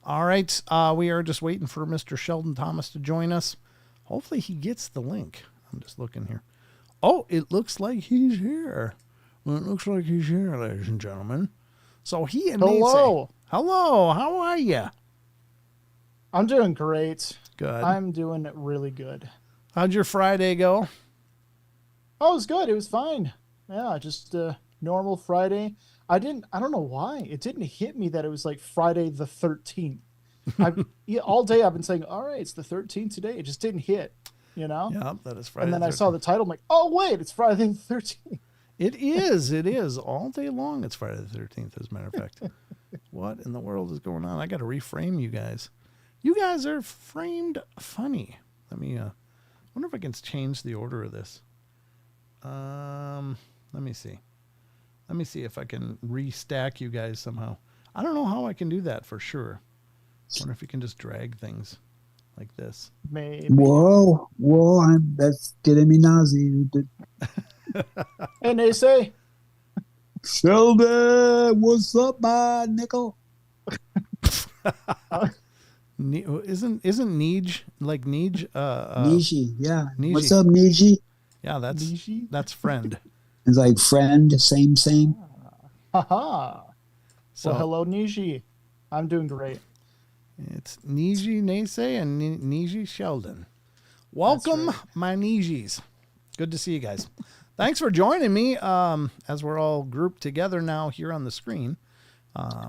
All right, we are just waiting for Mr. Sheldon Thomas to join us. Hopefully he gets the link. I'm just looking here. Oh, it looks like he's here. Well, it looks like he's here, ladies and gentlemen. So he and Hello. Hello, how are you? I'm doing great. Good. I'm doing really good. How'd your Friday go? Oh, it was good. It was fine. Yeah, just normal Friday. I don't know why. It didn't hit me that it was like Friday the 13th. All day I've been saying, all right, it's the 13th today. It just didn't hit, you know? Yeah, that is Friday. And then the I 13th. saw the title. I'm like, oh, wait, it's Friday the 13th. It is. All day long, it's Friday the 13th, as a matter of fact. What in the world is going on? I got to reframe you guys. You guys are framed funny. Let me, wonder if I can change the order of this. Let me see. Let me see if I can restack you guys somehow. I don't know how I can do that for sure. I wonder if you can just drag things like this. Maybe. Whoa, that's getting me nauseated. And they say, Sheldon, what's up, my nickel? Isn't Neej like Neej? Niji, yeah. Niji. What's up, Niji? Yeah, that's friend. It's like friend, same. haha. So Well, hello, Nishi. I'm doing great. it's Neji Nase and Neji Sheldon. Welcome, right. my Nejis. Good to see you guys. Thanks for joining me as we're all grouped together now here on the screen.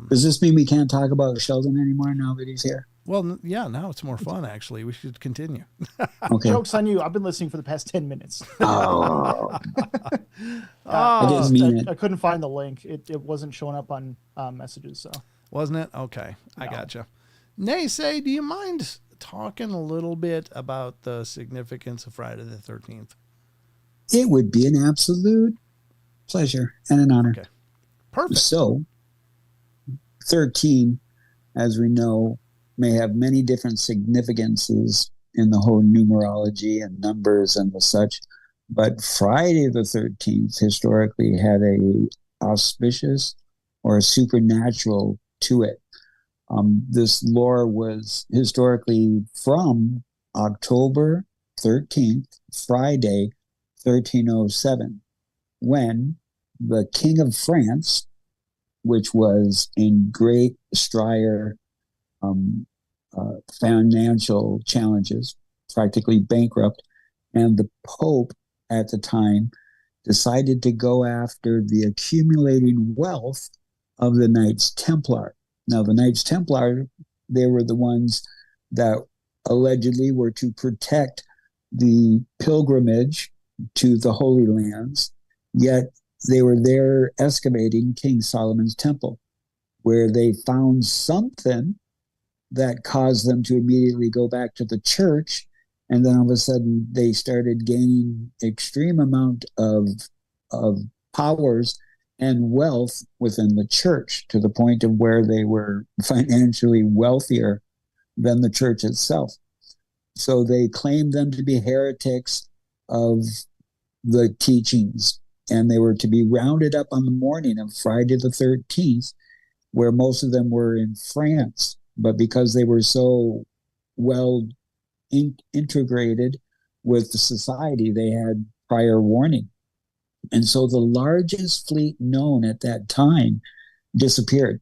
Does this mean we can't talk about Sheldon anymore now that he's here? Well, yeah, now it's more fun, actually. We should continue. Okay. Joke's on you. I've been listening for the past 10 minutes. Oh. I didn't mean it. I couldn't find the link. It wasn't showing up on messages. So Wasn't it? Okay, I No. gotcha. Nay, do you mind talking a little bit about the significance of Friday the 13th? It would be an absolute pleasure and an honor. Okay, perfect. So, 13, as we know, may have many different significances in the whole numerology and numbers and the such. But Friday the 13th historically had a auspicious or a supernatural to it. This lore was historically from October 13th, Friday, 1307, when the King of France, which was in great striare financial challenges, practically bankrupt, and the Pope at the time decided to go after the accumulating wealth of the Knights Templar. Now, the Knights Templar, they were the ones that allegedly were to protect the pilgrimage to the Holy Lands, yet they were there excavating King Solomon's temple, where they found something that caused them to immediately go back to the church. And then all of a sudden they started gaining extreme amount of powers and wealth within the church, to the point of where they were financially wealthier than the church itself. So they claimed them to be heretics of the teachings, and they were to be rounded up on the morning of Friday the 13th, where most of them were in France. But because they were so well integrated with the society, they had prior warning. And so the largest fleet known at that time disappeared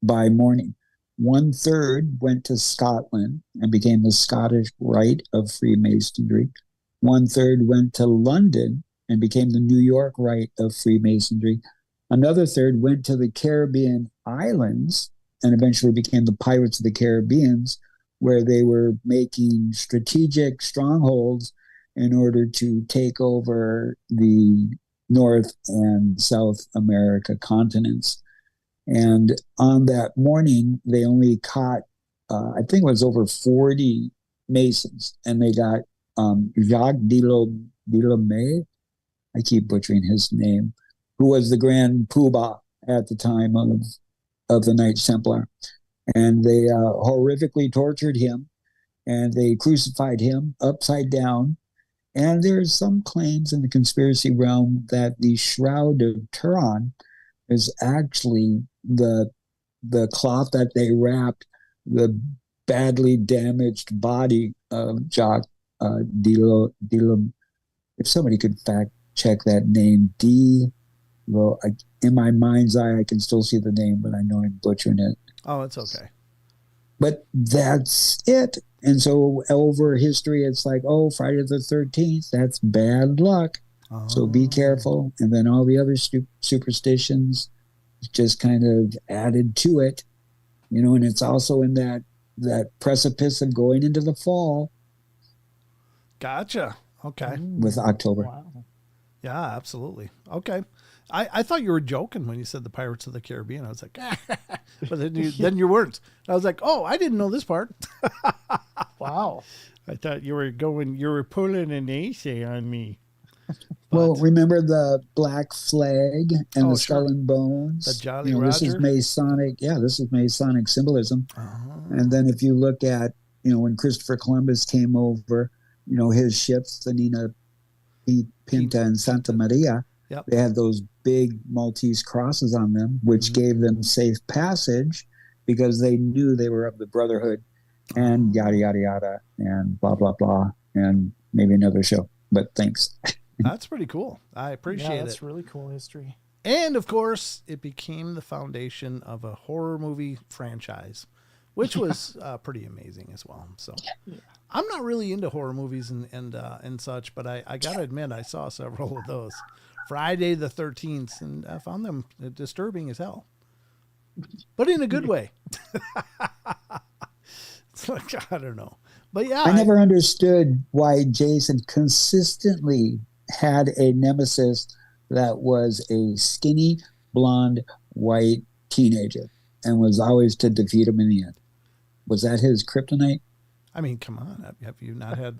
by morning. 1/3 went to Scotland and became the Scottish Rite of Freemasonry. 1/3 went to London and became the New York Rite of Freemasonry. Another third went to the Caribbean islands and eventually became the Pirates of the Caribbean, where they were making strategic strongholds in order to take over the North and South America continents. And on that morning, they only caught, I think it was over 40 Masons, and they got Jacques Delomé, I keep butchering his name, who was the Grand Poobah at the time of the Knights Templar. And they horrifically tortured him, and they crucified him upside down. And there's some claims in the conspiracy realm that the Shroud of Turin is actually the cloth that they wrapped the badly damaged body of Jacques Delomé. If somebody could fact check that name, in my mind's eye, I can still see the name, but I know I'm butchering it. Oh, it's okay. But that's it. And so over history, it's like, oh, Friday the 13th, that's bad luck. So be careful. And then all the other superstitions just kind of added to it, and it's also in that precipice of going into the fall. Gotcha. Okay. With October. Wow. Yeah, absolutely. Okay. I thought you were joking when you said the Pirates of the Caribbean. I was like, but then you weren't. I was like, oh, I didn't know this part. Wow. I thought you were pulling an ace on me. Well, remember the Black Flag and the Skull and Bones? The Jolly Roger? This is Masonic. Yeah, this is Masonic symbolism. And then if you look at, when Christopher Columbus came over, his ships, the Nina Pinta and Santa Maria, they had those big Maltese crosses on them, which gave them safe passage because they knew they were of the Brotherhood and yada, yada, yada, and blah, blah, blah, and maybe another show. But thanks. That's pretty cool. I appreciate it. That's really cool history. And, of course, it became the foundation of a horror movie franchise, which was pretty amazing as well. So I'm not really into horror movies and such, but I got to admit, I saw several of those. Friday the 13th, and I found them disturbing as hell, but in a good way. It's like, I don't know. But yeah. I never understood why Jason consistently had a nemesis that was a skinny, blonde, white teenager and was always to defeat him in the end. Was that his kryptonite? I mean, come on. Have you not had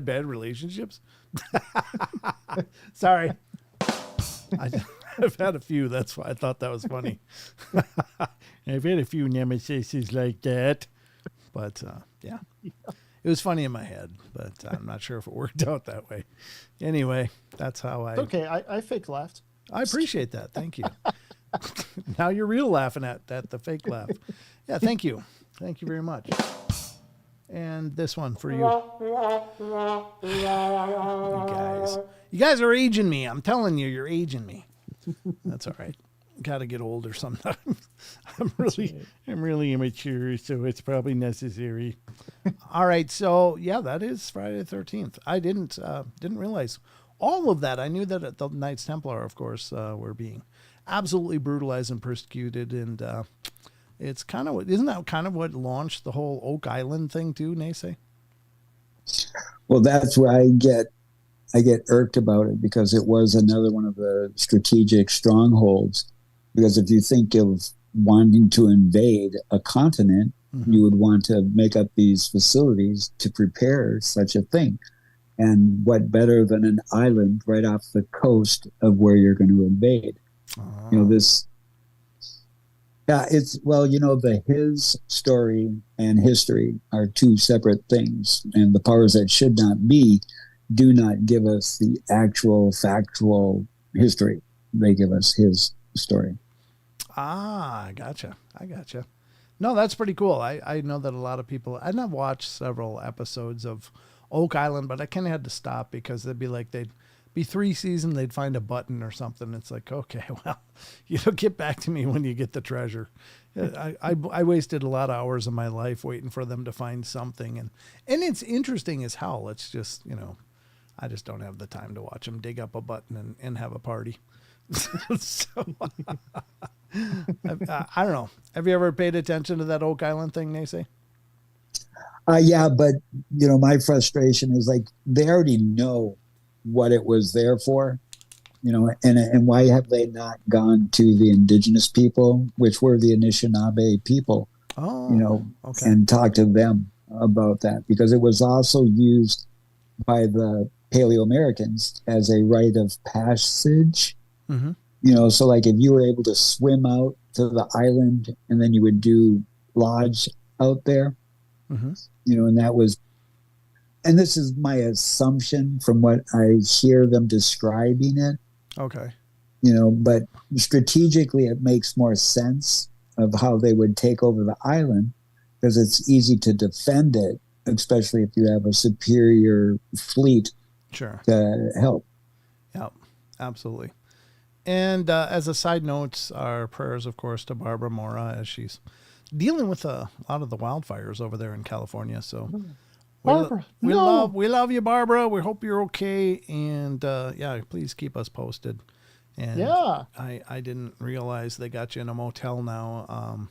bad relationships? Sorry. I've had a few. That's why I thought that was funny. I've had a few nemesis like that. But, yeah. It was funny in my head, but I'm not sure if it worked out that way. Anyway, that's how I... Okay, I fake laughed. I appreciate that. Thank you. Now you're real laughing at the fake laugh. Yeah, thank you. Thank you very much. And this one for you. You guys are aging me. I'm telling you, you're aging me. That's all right. Got to get older sometimes. I'm really immature, so it's probably necessary. All right, so yeah, that is Friday the 13th. I didn't realize all of that. I knew that the Knights Templar, of course, were being absolutely brutalized and persecuted, and it's kind of isn't that kind of what launched the whole Oak Island thing too, Naysay? Well, that's where I get irked about it because it was another one of the strategic strongholds. Because if you think of wanting to invade a continent, you would want to make up these facilities to prepare such a thing. And what better than an island right off the coast of where you're going to invade? His story and history are two separate things. And the powers that should not be do not give us the actual factual history. They give us his story. I gotcha. No, that's pretty cool. I know that a lot of people, and I've watched several episodes of Oak Island, but I kind of had to stop because they'd be 3 seasons, they'd find a button or something. It's like, okay, well, get back to me when you get the treasure. I wasted a lot of hours of my life waiting for them to find something. And it's interesting as hell. It's just, I just don't have the time to watch them dig up a button and have a party. So I don't know. Have you ever paid attention to that Oak Island thing, Naysay? Yeah, but my frustration is like they already know what it was there for, and why have they not gone to the indigenous people, which were the Anishinaabe people, okay, and talked to them about that, because it was also used by the Paleo-Americans as a rite of passage. So like if you were able to swim out to the island and then you would do lodge out there, and that was, and this is my assumption from what I hear them describing it. Okay. But strategically it makes more sense of how they would take over the island because it's easy to defend it, especially if you have a superior fleet to help. Yeah, absolutely. And as a side note, our prayers, of course, to Barbara Mora as she's dealing with a lot of the wildfires over there in California. So Barbara, we no. love you, Barbara. We hope you're okay. And yeah, please keep us posted. And Yeah. I didn't realize they got you in a motel now.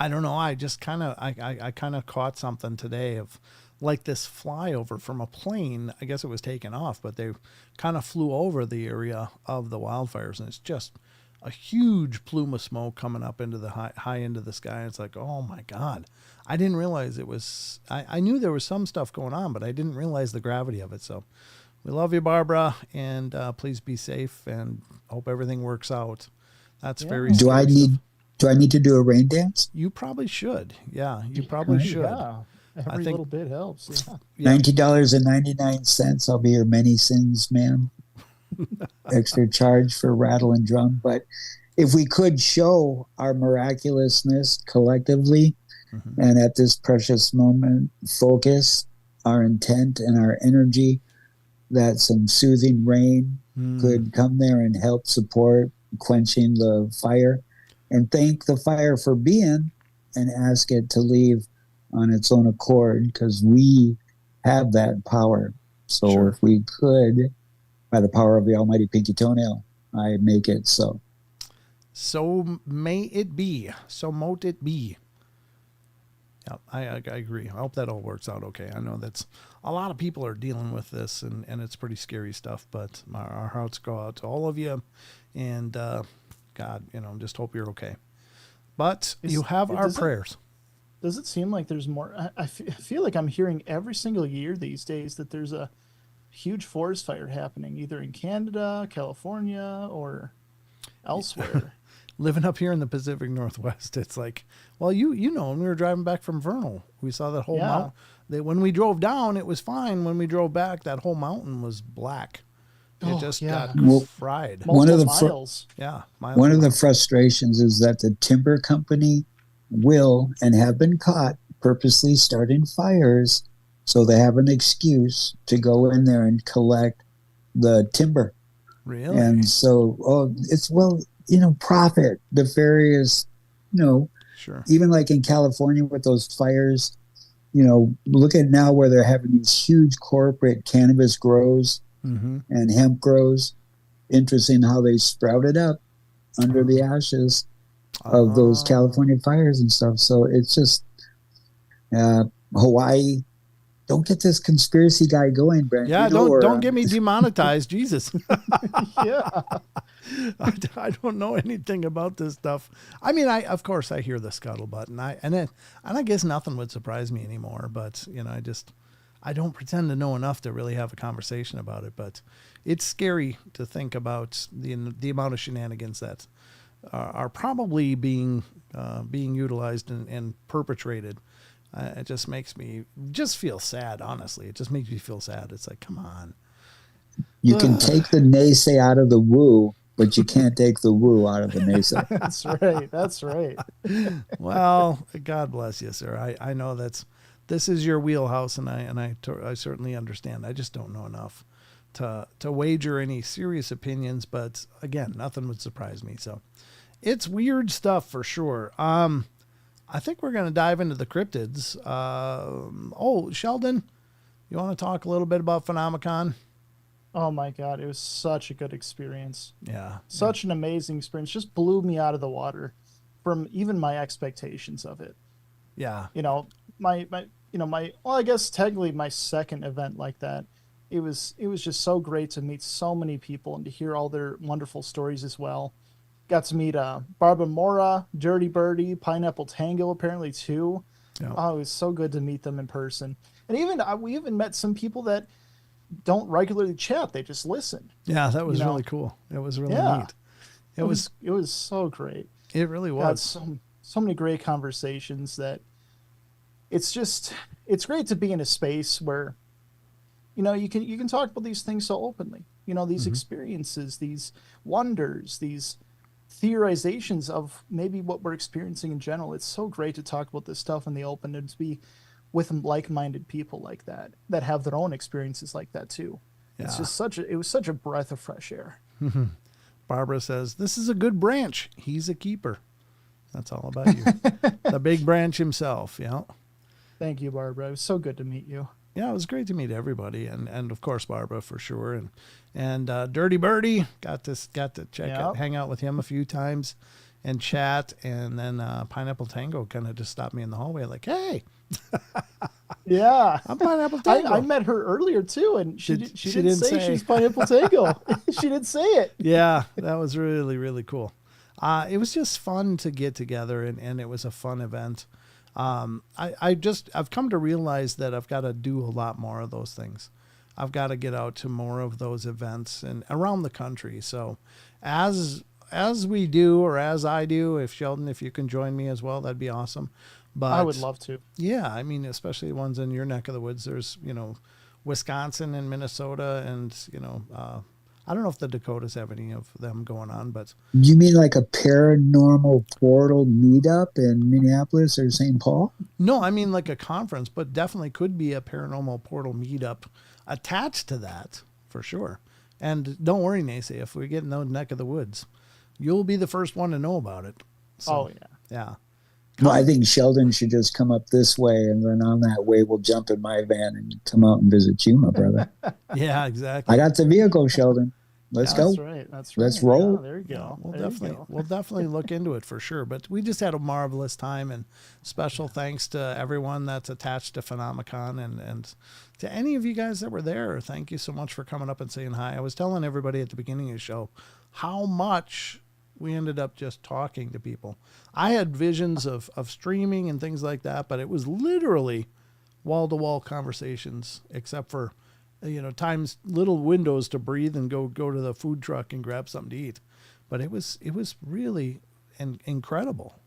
I don't know. I just I kind of caught something today of like this flyover from a plane. I guess it was taken off, but they kind of flew over the area of the wildfires, and it's just a huge plume of smoke coming up into the high end of the sky. It's like, oh my God. I didn't realize it was, I knew there was some stuff going on, but I didn't realize the gravity of it. So we love you, Barbara, and please be safe and hope everything works out. That's very Do I scary need stuff. do I need to do a rain dance? You probably should. Yeah, you probably should. Yeah. Every think- little bit helps. Yeah. Yeah. $90.99. I'll be your many sins man. Extra charge for rattle and drum. But if we could show our miraculousness collectively and at this precious moment, focus our intent and our energy that some soothing rain could come there and help support quenching the fire, and thank the fire for being and ask it to leave on its own accord, because we have that power. So Sure. if we could, by the power of the almighty pinky toenail, I make it so. So may it be. So mote it be. Yeah, I agree. I hope that all works out okay. I know that's a lot of people are dealing with this, and it's pretty scary stuff, but our hearts go out to all of you. And God, just hope you're okay. But you have our prayers. Does it seem like there's more? I feel like I'm hearing every single year these days that there's a huge forest fire happening, either in Canada, California, or elsewhere. Living up here in the Pacific Northwest, it's like, well, you know, when we were driving back from Vernal, we saw that whole mountain. When we drove down, it was fine. When we drove back, that whole mountain was black. It just got fried. One of the miles. One of the frustrations is that the timber company will and have been caught purposely starting fires, so they have an excuse to go in there and collect the timber. Really? And so, it's profit, nefarious, Sure. even like in California with those fires, look at now where they're having these huge corporate cannabis grows and hemp grows. Interesting how they sprouted up under the ashes of those California fires and stuff. So it's just Hawaii. Don't get this conspiracy guy going, Brent. Yeah, don't get me demonetized, Jesus. Yeah. I don't know anything about this stuff. I mean, of course I hear the scuttlebutt, and I guess nothing would surprise me anymore. But I don't pretend to know enough to really have a conversation about it. But it's scary to think about the amount of shenanigans that are probably being utilized and perpetrated. It just makes me feel sad, honestly. It just makes me feel sad. It's like, come on. You can take the naysay out of the woo, but you can't take the woo out of the naysay. That's right. Well, God bless you, sir. I know this is your wheelhouse, and I certainly understand. I just don't know enough to wager any serious opinions, but again, nothing would surprise me. So it's weird stuff for sure. I think we're going to dive into the cryptids. Sheldon, you want to talk a little bit about Phenomicon? Oh my God, it was such a good experience. Yeah. Such an amazing experience. Just blew me out of the water from even my expectations of it. Yeah. I guess technically my second event like that. It was just so great to meet so many people and to hear all their wonderful stories as well. Got to meet Barbara Mora, Dirty Birdie, Pineapple Tango apparently too. Yeah. Oh, it was so good to meet them in person. And we even met some people that don't regularly chat; they just listen. Yeah, that was really cool. It was really neat. It was so great. It really was. Had so many great conversations that it's great to be in a space where you can talk about these things so openly. These experiences, these wonders, these theorizations of maybe what we're experiencing in general. It's so great to talk about this stuff in the open and to be with like-minded people like that have their own experiences like that too. Yeah. It's just it was such a breath of fresh air. Barbara says, "This is a good branch. He's a keeper." That's all about you. The big branch himself. Yeah. Thank you, Barbara. It was so good to meet you. Yeah, it was great to meet everybody, and of course Barbara for sure, and Dirty Birdie got to check Yep. hang out with him a few times, and chat, and then Pineapple Tango kind of just stopped me in the hallway like, hey, Yeah. I'm Pineapple Tango. I met her earlier too, and she didn't say say. she's Pineapple Tango. She didn't say it. Yeah, that was really, really cool. It was just fun to get together, and it was a fun event. I've come to realize that I've got to do a lot more of those things. I've got to get out to more of those events and around the country. So as we do, or as I do, if Sheldon, if you can join me as well, that'd be awesome. But I would love to. Yeah, I mean, especially ones in your neck of the woods. There's, Wisconsin and Minnesota, and, I don't know if the Dakotas have any of them going on, but You mean like a paranormal portal meetup in Minneapolis or St. Paul? no, I mean like a conference, but definitely could be a paranormal portal meetup attached to that for sure. And don't worry, Nacy, if we get in the neck of the woods, you'll be the first one to know about it. So, Oh yeah. yeah. Well, I think Sheldon should just come up this way, and then on that way we'll jump in my van and come out and visit you, my brother. Yeah, exactly. I got the vehicle, Sheldon. Let's go. That's right. That's right. Let's roll. Yeah, there you go. We'll definitely look into it for sure. But we just had a marvelous time, and special thanks to everyone that's attached to Phenomicon, and to any of you guys that were there. Thank you so much for coming up and saying hi. I was telling everybody at the beginning of the show how much we ended up just talking to people. I had visions of streaming and things like that, but it was literally wall-to-wall conversations, except for times little windows to breathe and go to the food truck and grab something to eat. But it was really incredible.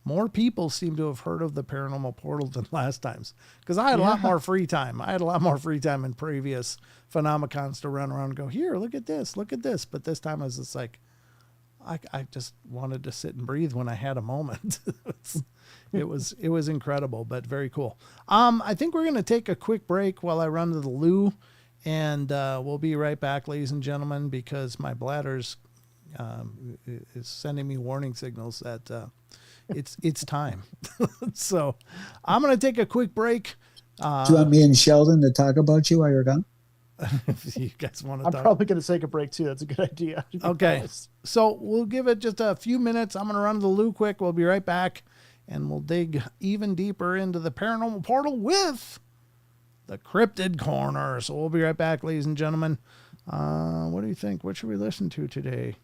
More people seem to have heard of the Paranormal Portal than last times, because I had a lot more free time. I had a lot more free time in previous Phenomicons to run around and go, here, look at this. But this time I was just like, I just wanted to sit and breathe when I had a moment. It was incredible, but very cool. I think we're going to take a quick break while I run to the loo, and we'll be right back, ladies and gentlemen, because my bladder's is sending me warning signals that it's time. So I'm going to take a quick break. Do you want me and Sheldon to talk about you while you're gone? If you guys want to I'm talk. probably going to take a break too. That's a good idea. to be Okay. honest. So we'll give it just a few minutes. I'm going to run to the loo quick. We'll be right back, and we'll dig even deeper into the Paranormal Portal with the Cryptid Corner. So we'll be right back, ladies and gentlemen. What do you think? What should we listen to today?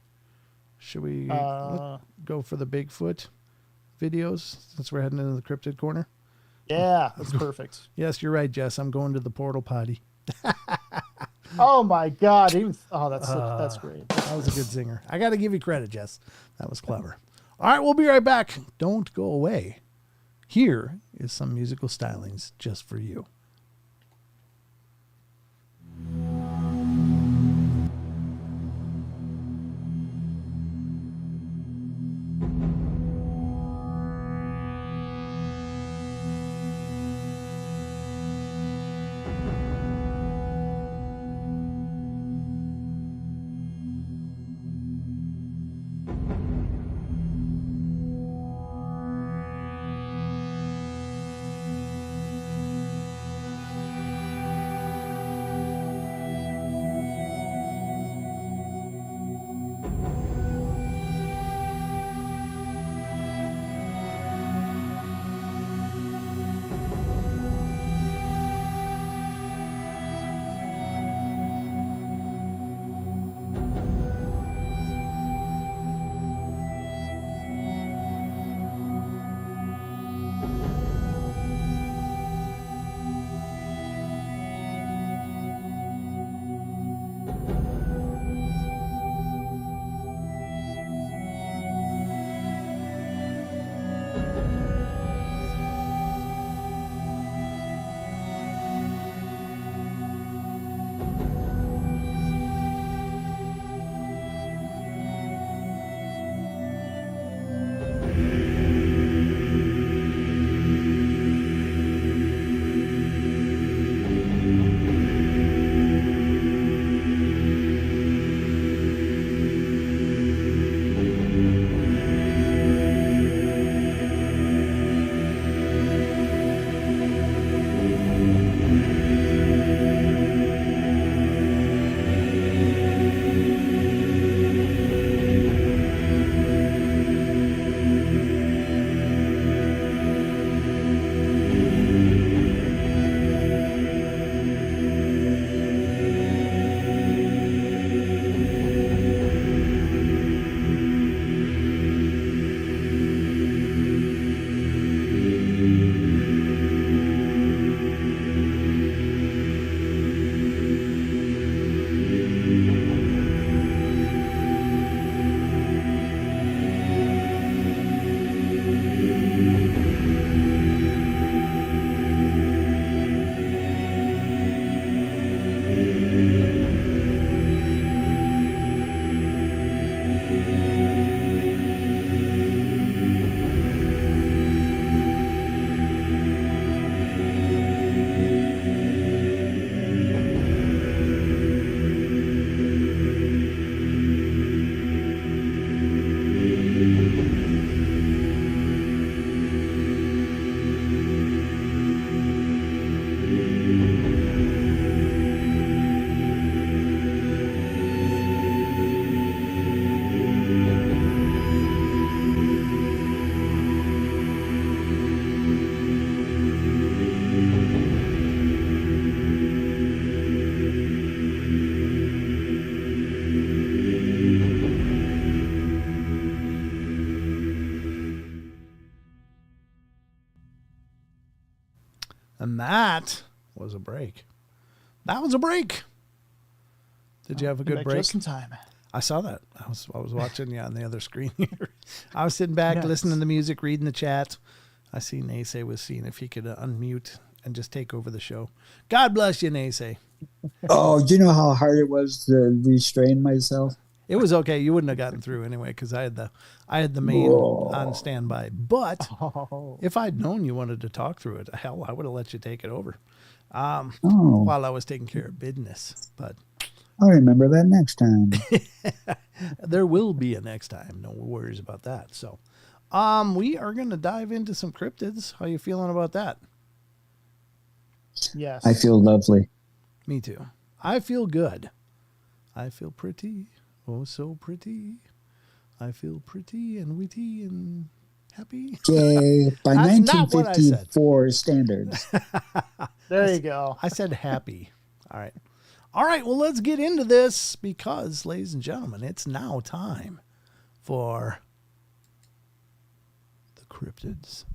Should we go for the Bigfoot videos since we're heading into the Cryptid Corner? Yeah, that's perfect. Yes, you're right, Jess. I'm going to the portal potty. Oh my God! That's great. That was a good singer. I got to give you credit, Jess. That was clever. All right, we'll be right back. Don't go away. Here is some musical stylings just for you. was a break. That was a break. Did you have a good break? Just in time. I saw that. I was watching you on the other screen here. I was sitting back, listening to the music, reading the chat. I see Naysay was seeing if he could unmute and just take over the show. God bless you, Naysay. Oh, do you know how hard it was to restrain myself? It was okay. You wouldn't have gotten through anyway because I had the main on standby. But if I'd known you wanted to talk through it, hell, I would have let you take it over while I was taking care of business. But I'll remember that next time. there will be a next time. No worries about that. So we are going to dive into some cryptids. How you feeling about that? Yes. I feel lovely. Me too. I feel good. I feel pretty. Oh, so pretty. I feel pretty and witty and happy. Okay, by That's not what I said. 1954 standards. There you go. I said happy. All right. All right, well, let's get into this because, ladies and gentlemen, it's now time for the cryptids.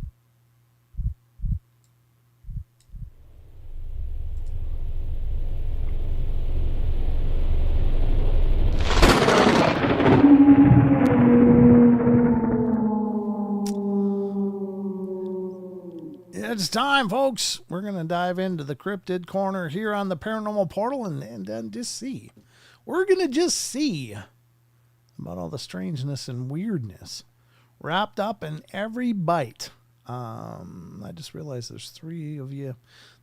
It's time, folks. We're going to dive into the cryptid corner here on the Paranormal Portal and just see. We're going to just see about all the strangeness and weirdness wrapped up in every bite. I just realized there's three of you.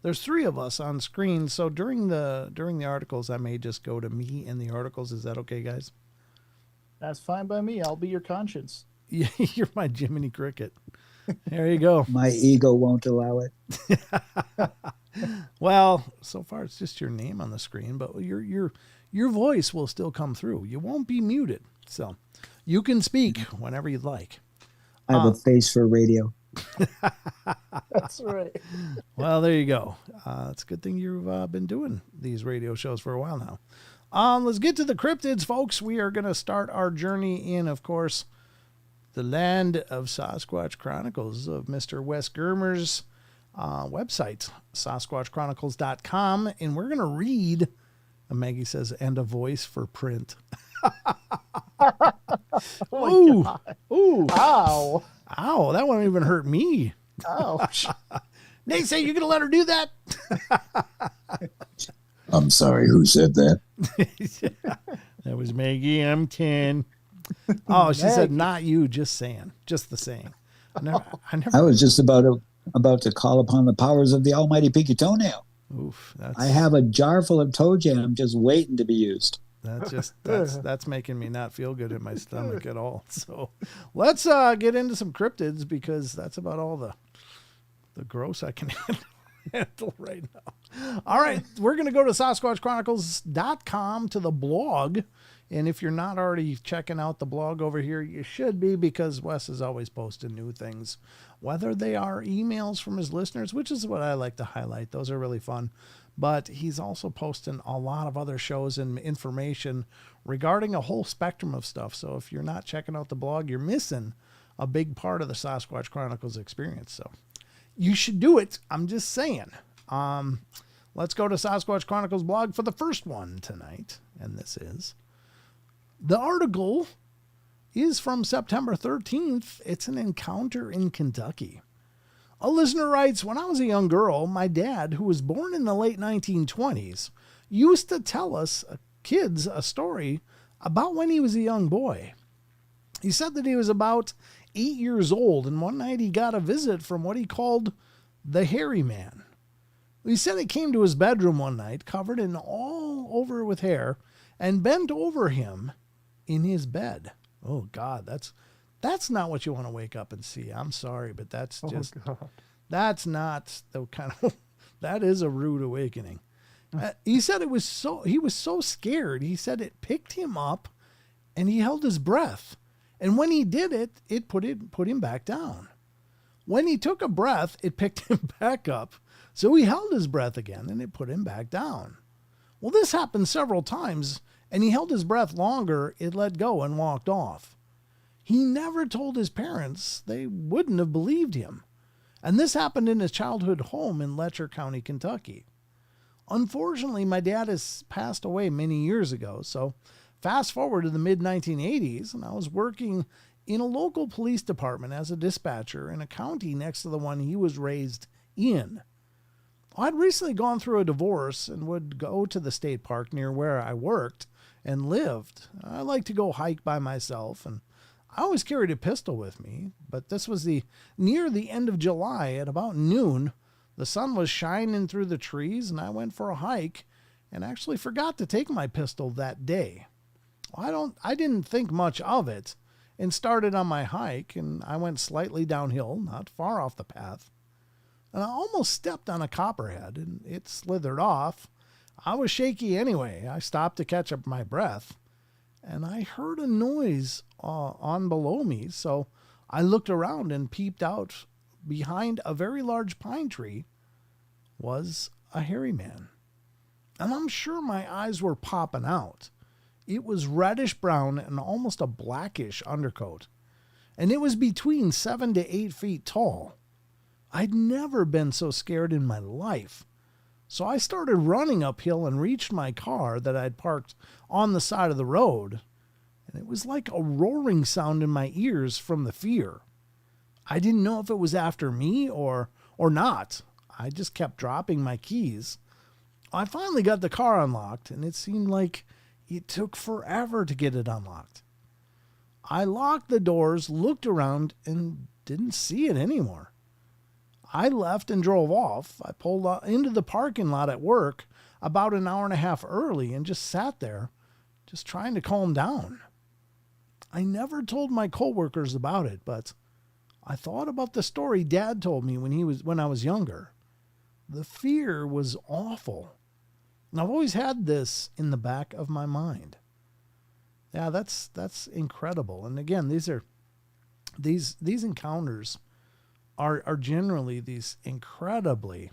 There's three of us on screen. So during the articles, I may just go to me in the articles. Is that okay, guys? That's fine by me. I'll be your conscience. Yeah, you're my Jiminy Cricket. There you go. My ego won't allow it. Well, so far it's just your name on the screen, but your voice will still come through. You won't be muted, so you can speak whenever you'd like. I have a face for radio. That's right. Well, there you go. It's a good thing you've been doing these radio shows for a while now. Let's get to the cryptids, folks. We are going to start our journey in, of course, the land of Sasquatch Chronicles of Mr. Wes Germer's website, SasquatchChronicles.com. And we're going to read, Maggie says, and a voice for print. Ooh, God. ooh. Ow. Ow, that won't even hurt me. Ouch. Nate, say you're going to let her do that? I'm sorry, who said that? That was Maggie. I'm 10. Oh, she said, not you, just saying. Just the saying. I was just about to call upon the powers of the almighty pinky toenail. Oof. I have a jar full of toe jam just waiting to be used. That's making me not feel good in my stomach at all. So let's get into some cryptids because that's about all the gross I can handle right now. All right, we're going to go to SasquatchChronicles.com to the blog. And if you're not already checking out the blog over here, you should be because Wes is always posting new things, whether they are emails from his listeners, which is what I like to highlight. Those are really fun. But he's also posting a lot of other shows and information regarding a whole spectrum of stuff. So if you're not checking out the blog, you're missing a big part of the Sasquatch Chronicles experience. So you should do it. I'm just saying. Let's go to Sasquatch Chronicles blog for the first one tonight. And this is... The article is from September 13th. It's an encounter in Kentucky. A listener writes, when I was a young girl, my dad, who was born in the late 1920s, used to tell us kids a story about when he was a young boy. He said that he was about 8 years old, and one night he got a visit from what he called the hairy man. He said he came to his bedroom one night, covered in all over with hair, and bent over him in his bed. Oh God, that's not what you want to wake up and see. I'm sorry, but that's just, that's not the kind of, that is a rude awakening. He said he was so scared. He said it picked him up and he held his breath. And when he did it, it put him back down. When he took a breath, it picked him back up. So he held his breath again and it put him back down. Well, this happened several times. And he held his breath longer, it let go and walked off. He never told his parents. They wouldn't have believed him. And this happened in his childhood home in Letcher County, Kentucky. Unfortunately, my dad has passed away many years ago. So fast forward to the mid 1980s, and I was working in a local police department as a dispatcher in a county next to the one he was raised in. I'd recently gone through a divorce and would go to the state park near where I worked and lived. I like to go hike by myself, and I always carried a pistol with me, but this was near the end of July at about noon. The sun was shining through the trees, and I went for a hike and actually forgot to take my pistol that day. I didn't think much of it and started on my hike, and I went slightly downhill, not far off the path. And I almost stepped on a copperhead, and it slithered off. I was shaky anyway. I stopped to catch up my breath, and I heard a noise on below me, so I looked around and peeped out. Behind a very large pine tree was a hairy man. And I'm sure my eyes were popping out. It was reddish brown and almost a blackish undercoat, and it was between 7 to 8 feet tall. I'd never been so scared in my life. So I started running uphill and reached my car that I'd parked on the side of the road. And it was like a roaring sound in my ears from the fear. I didn't know if it was after me or not. I just kept dropping my keys. I finally got the car unlocked, and it seemed like it took forever to get it unlocked. I locked the doors, looked around, and didn't see it anymore. I left and drove off. I pulled into the parking lot at work about an hour and a half early and just sat there, just trying to calm down. I never told my coworkers about it, but I thought about the story Dad told me when I was younger. The fear was awful. And I've always had this in the back of my mind. Yeah, that's incredible. And again, these encounters are generally these incredibly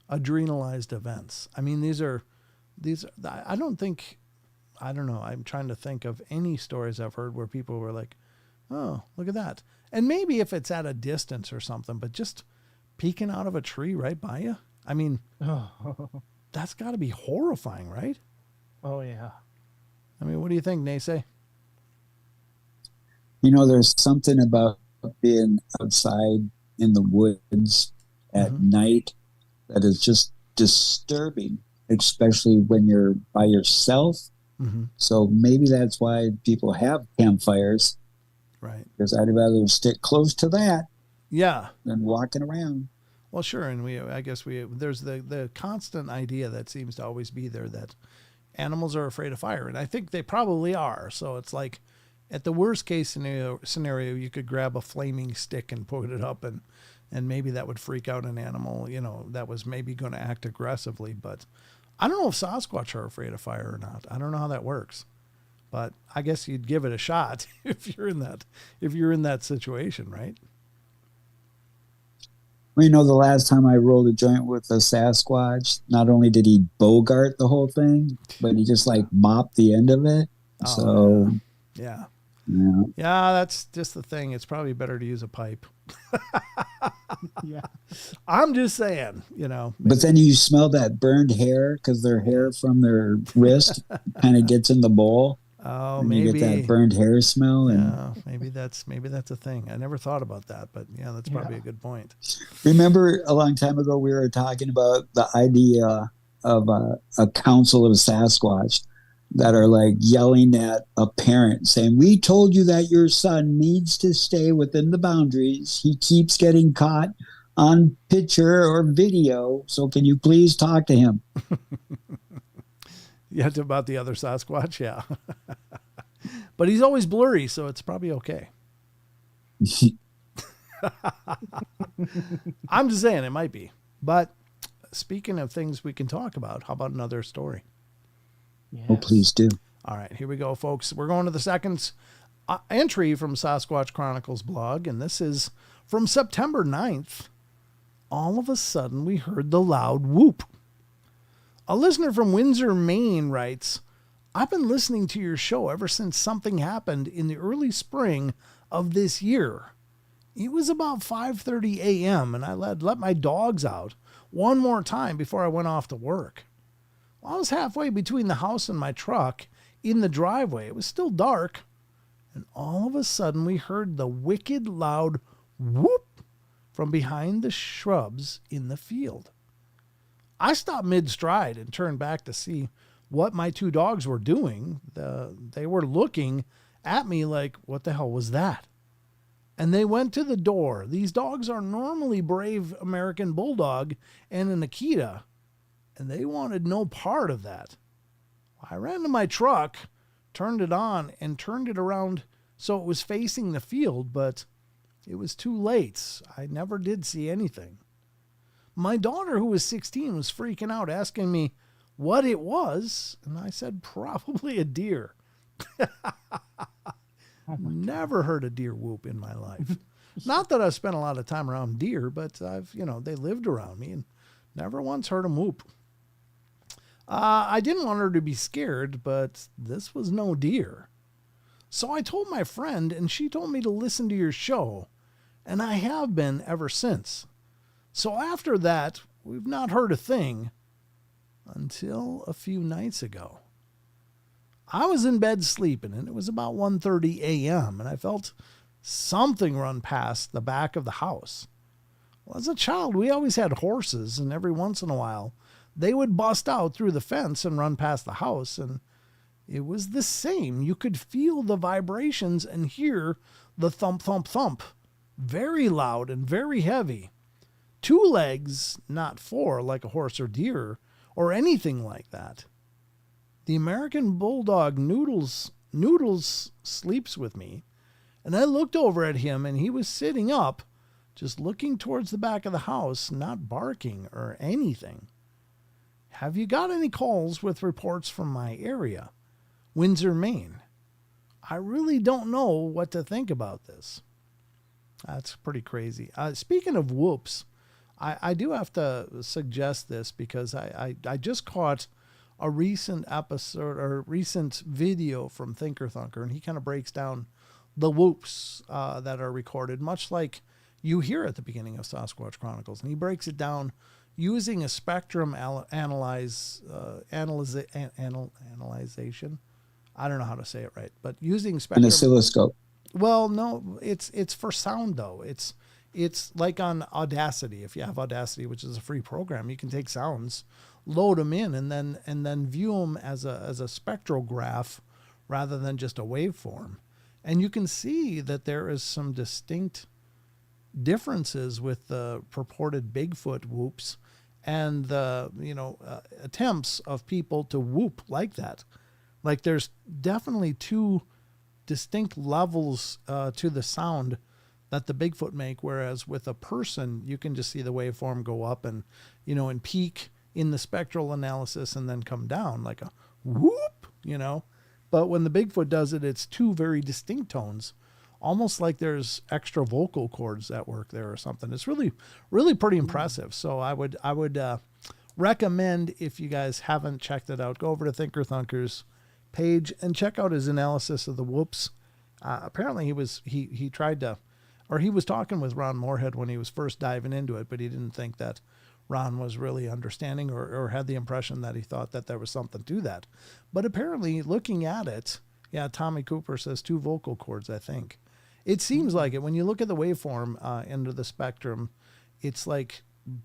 adrenalized events. I mean, I don't know. I'm trying to think of any stories I've heard where people were like, oh, look at that. And maybe if it's at a distance or something, but just peeking out of a tree right by you. I mean, that's got to be horrifying, right? Oh, yeah. I mean, what do you think, Naysay? You know, there's something about being outside in the woods at night that is just disturbing, especially when you're by yourself. Mm-hmm. So maybe that's why people have campfires. Right. Because I'd rather stick close to that. Yeah. Than walking around. Well, sure. And there's the constant idea that seems to always be there that animals are afraid of fire. And I think they probably are. So it's like at the worst case scenario, you could grab a flaming stick and put it up and maybe that would freak out an animal, that was maybe going to act aggressively. But I don't know if Sasquatch are afraid of fire or not. I don't know how that works. But I guess you'd give it a shot if you're in that situation, right? Well, the last time I rolled a joint with a Sasquatch, not only did he bogart the whole thing, but he just mopped the end of it. Oh, so, yeah. Yeah, that's just the thing. It's probably better to use a pipe. Yeah. I'm just saying, Maybe. But then you smell that burned hair because their hair from their wrist kind of gets in the bowl. Oh, and maybe you get that burned hair smell. Yeah, maybe that's a thing. I never thought about that, but yeah, that's probably a good point. Remember a long time ago, we were talking about the idea of a council of Sasquatch that are yelling at a parent saying, we told you that your son needs to stay within the boundaries. He keeps getting caught on picture or video. So can you please talk to him? Yeah, about the other Sasquatch, yeah. But he's always blurry, so it's probably okay. I'm just saying it might be. But speaking of things we can talk about, how about another story? Yes. Oh, please do. All right, here we go, folks. We're going to the second entry from Sasquatch Chronicles blog, and this is from September 9th. All of a sudden, we heard the loud whoop. A listener from Windsor, Maine writes, I've been listening to your show ever since something happened in the early spring of this year. It was about 5:30 a.m. and I let my dogs out one more time before I went off to work. Well, I was halfway between the house and my truck in the driveway. It was still dark. And all of a sudden, we heard the wicked loud whoop from behind the shrubs in the field. I stopped mid-stride and turned back to see what my two dogs were doing. They were looking at me like, what the hell was that? And they went to the door. These dogs are normally brave American Bulldog and an Akita, and they wanted no part of that. I ran to my truck, turned it on, and turned it around so it was facing the field, but it was too late. I never did see anything. My daughter, who was 16, was freaking out, asking me what it was, and I said, probably a deer. Never heard a deer whoop in my life. Not that I've spent a lot of time around deer, but they lived around me and never once heard them whoop. I didn't want her to be scared, but this was no deer. So I told my friend, and she told me to listen to your show, and I have been ever since. So after that, we've not heard a thing until a few nights ago. I was in bed sleeping, and it was about 1:30 a.m., and I felt something run past the back of the house. Well, as a child, we always had horses, and every once in a while, they would bust out through the fence and run past the house, and it was the same. You could feel the vibrations and hear the thump, thump, thump. Very loud and very heavy. 2 legs, not 4, like a horse or deer, or anything like that. The American Bulldog Noodles sleeps with me, and I looked over at him, and he was sitting up, just looking towards the back of the house, not barking or anything. Have you got any calls with reports from my area, Windsor, Maine? I really don't know what to think about this. That's pretty crazy. Speaking of whoops, I do have to suggest this because I just caught a recent episode or recent video from Thinker Thunker, and he kind of breaks down the whoops that are recorded, much like you hear at the beginning of Sasquatch Chronicles. And he breaks it down using a spectrum analyzation. I don't know how to say it right, but using spectrum. An oscilloscope. Well, no, it's for sound though. It's like on Audacity. If you have Audacity, which is a free program, you can take sounds, load them in, and then view them as a spectral graph rather than just a waveform. And you can see that there is some distinct differences with the purported Bigfoot whoops and the attempts of people to whoop like that. Like there's definitely 2 distinct levels to the sound that the Bigfoot make, whereas with a person you can just see the waveform go up and and peak in the spectral analysis and then come down like a whoop. But when the Bigfoot does it, it's 2 very distinct tones, almost like there's extra vocal cords at work there or something. It's really, really pretty impressive. So I would recommend, if you guys haven't checked it out, go over to Thinker Thunker's page and check out his analysis of the whoops. Apparently he was talking with Ron Moorhead when he was first diving into it, but he didn't think that Ron was really understanding or had the impression that he thought that there was something to that. But apparently looking at it, Tommy Cooper says 2 vocal cords, I think. It seems like it. When you look at the waveform into the spectrum, it's like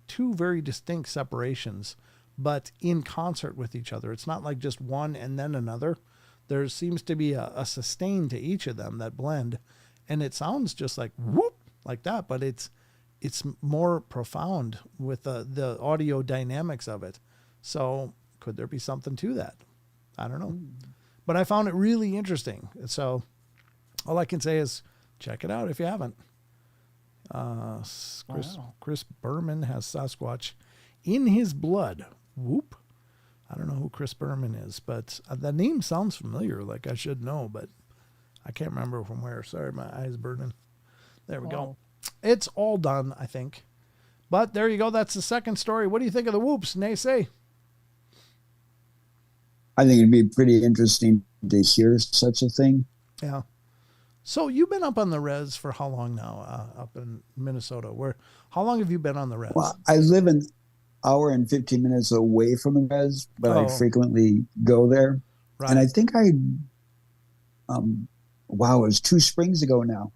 2 very distinct separations, but in concert with each other. It's not like just one and then another. There seems to be a sustain to each of them that blend, and it sounds just like whoop, like that, but it's more profound with the audio dynamics of it. So could there be something to that? I don't know. But I found it really interesting. So all I can say is check it out if you haven't. Chris Berman has Sasquatch in his blood. Whoop. I don't know who Chris Berman is, but the name sounds familiar, like I should know, but I can't remember from where. Sorry, my eyes burning. There we go. It's all done, I think. But there you go. That's the second story. What do you think of the whoops, Naysay? I think it'd be pretty interesting to hear such a thing. Yeah. So you've been up on the res for how long now? Up in Minnesota. How long have you been on the res? Well, I live in hour and 15 minutes away from the res, but I Oh. frequently go there. Right. And I think wow, it was 2 springs ago now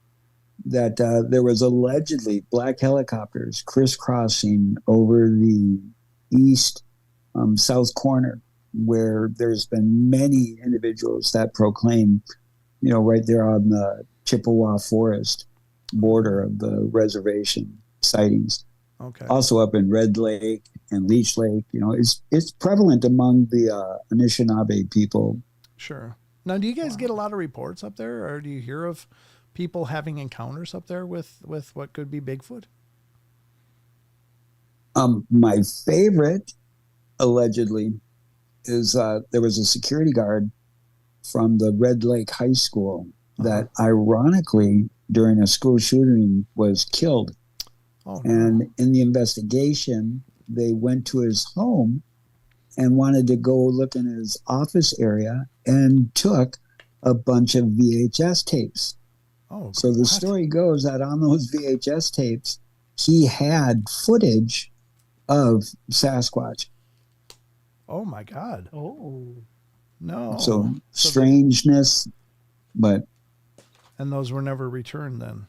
that there was allegedly black helicopters crisscrossing over the east south corner, where there's been many individuals that proclaim, right there on the Chippewa Forest border of the reservation sightings. Okay. Also up in Red Lake and Leech Lake, it's prevalent among the Anishinaabe people. Sure. Now, do you guys get a lot of reports up there, or do you hear of people having encounters up there with what could be Bigfoot? My favorite, allegedly, is there was a security guard from the Red Lake High School that ironically, during a school shooting, was killed. Oh, no. And in the investigation, they went to his home and wanted to go look in his office area and took a bunch of VHS tapes. Oh, so the story goes that on those VHS tapes, he had footage of Sasquatch. Oh my God. Oh. No. So strangeness, but. And those were never returned then.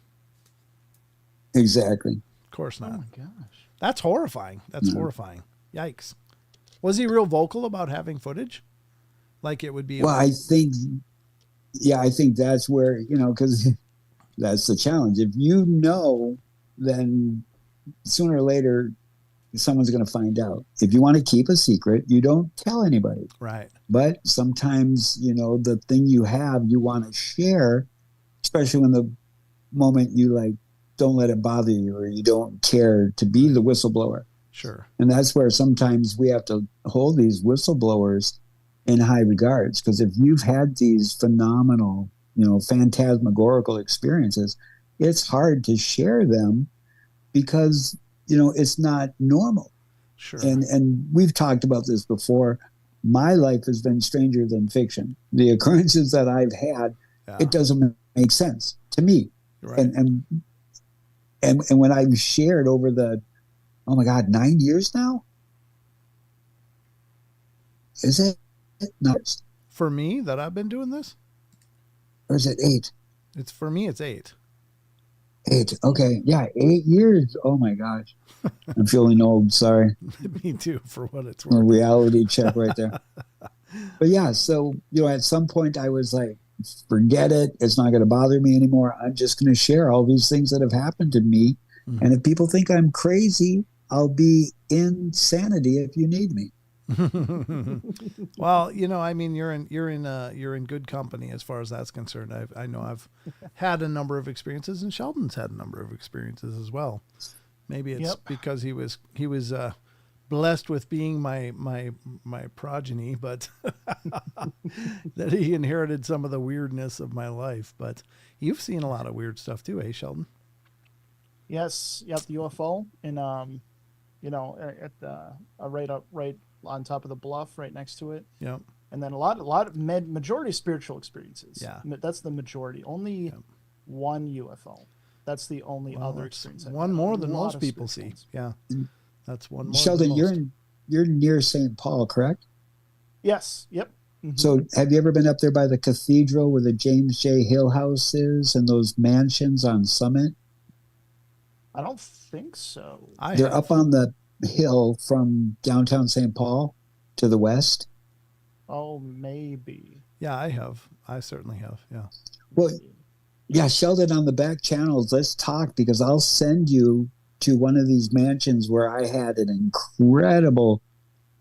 Exactly. Of course not. Oh my gosh. That's horrifying. That's horrifying. Yikes. Was he real vocal about having footage? Like it would be. Well, I think that's where, because that's the challenge. If then sooner or later, someone's going to find out. If you want to keep a secret, you don't tell anybody. Right. But sometimes, the thing you have, you want to share, especially when the moment you don't let it bother you, or you don't care to be the whistleblower. Sure. And that's where sometimes we have to hold these whistleblowers in high regards, because if you've had these phenomenal, phantasmagorical experiences, it's hard to share them because, it's not normal. Sure. And we've talked about this before. My life has been stranger than fiction. The occurrences that I've had, it doesn't make sense to me. Right. And when I've shared over the, oh my God, 9 years now? Is it? No. For me, that I've been doing this? Or is it 8? For me, it's 8. 8. Okay. Yeah. 8 years. Oh my gosh. I'm feeling old. Sorry. Me too, for what it's A worth. reality check right there. But yeah, so, at some point I was like, forget it. It's not going to bother me anymore. I'm just going to share all these things that have happened to me. Mm-hmm. And if people think I'm crazy, I'll be insanity if you need me. Well, you're in good company as far as that's concerned. I know I've had a number of experiences, and Sheldon's had a number of experiences as well. Maybe it's because he was blessed with being my progeny, but that he inherited some of the weirdness of my life. But you've seen a lot of weird stuff too, eh, Sheldon? Yes. Yep. The UFO, and at right on top of the bluff, right next to it. Yep. And then a lot of majority spiritual experiences. Yeah. That's the majority. Only one UFO. That's the only other experience. One more than most people see. Yeah. That's one more. Sheldon, you're near St. Paul, correct? Yes. Yep. Mm-hmm. So have you ever been up there by the cathedral where the James J. Hill House is and those mansions on Summit? I don't think so. They're up on the hill from downtown St. Paul to the west. Oh, maybe. Yeah, I have. I certainly have. Yeah. Well, yeah, Sheldon, on the back channels, let's talk, because I'll send you to one of these mansions where I had an incredible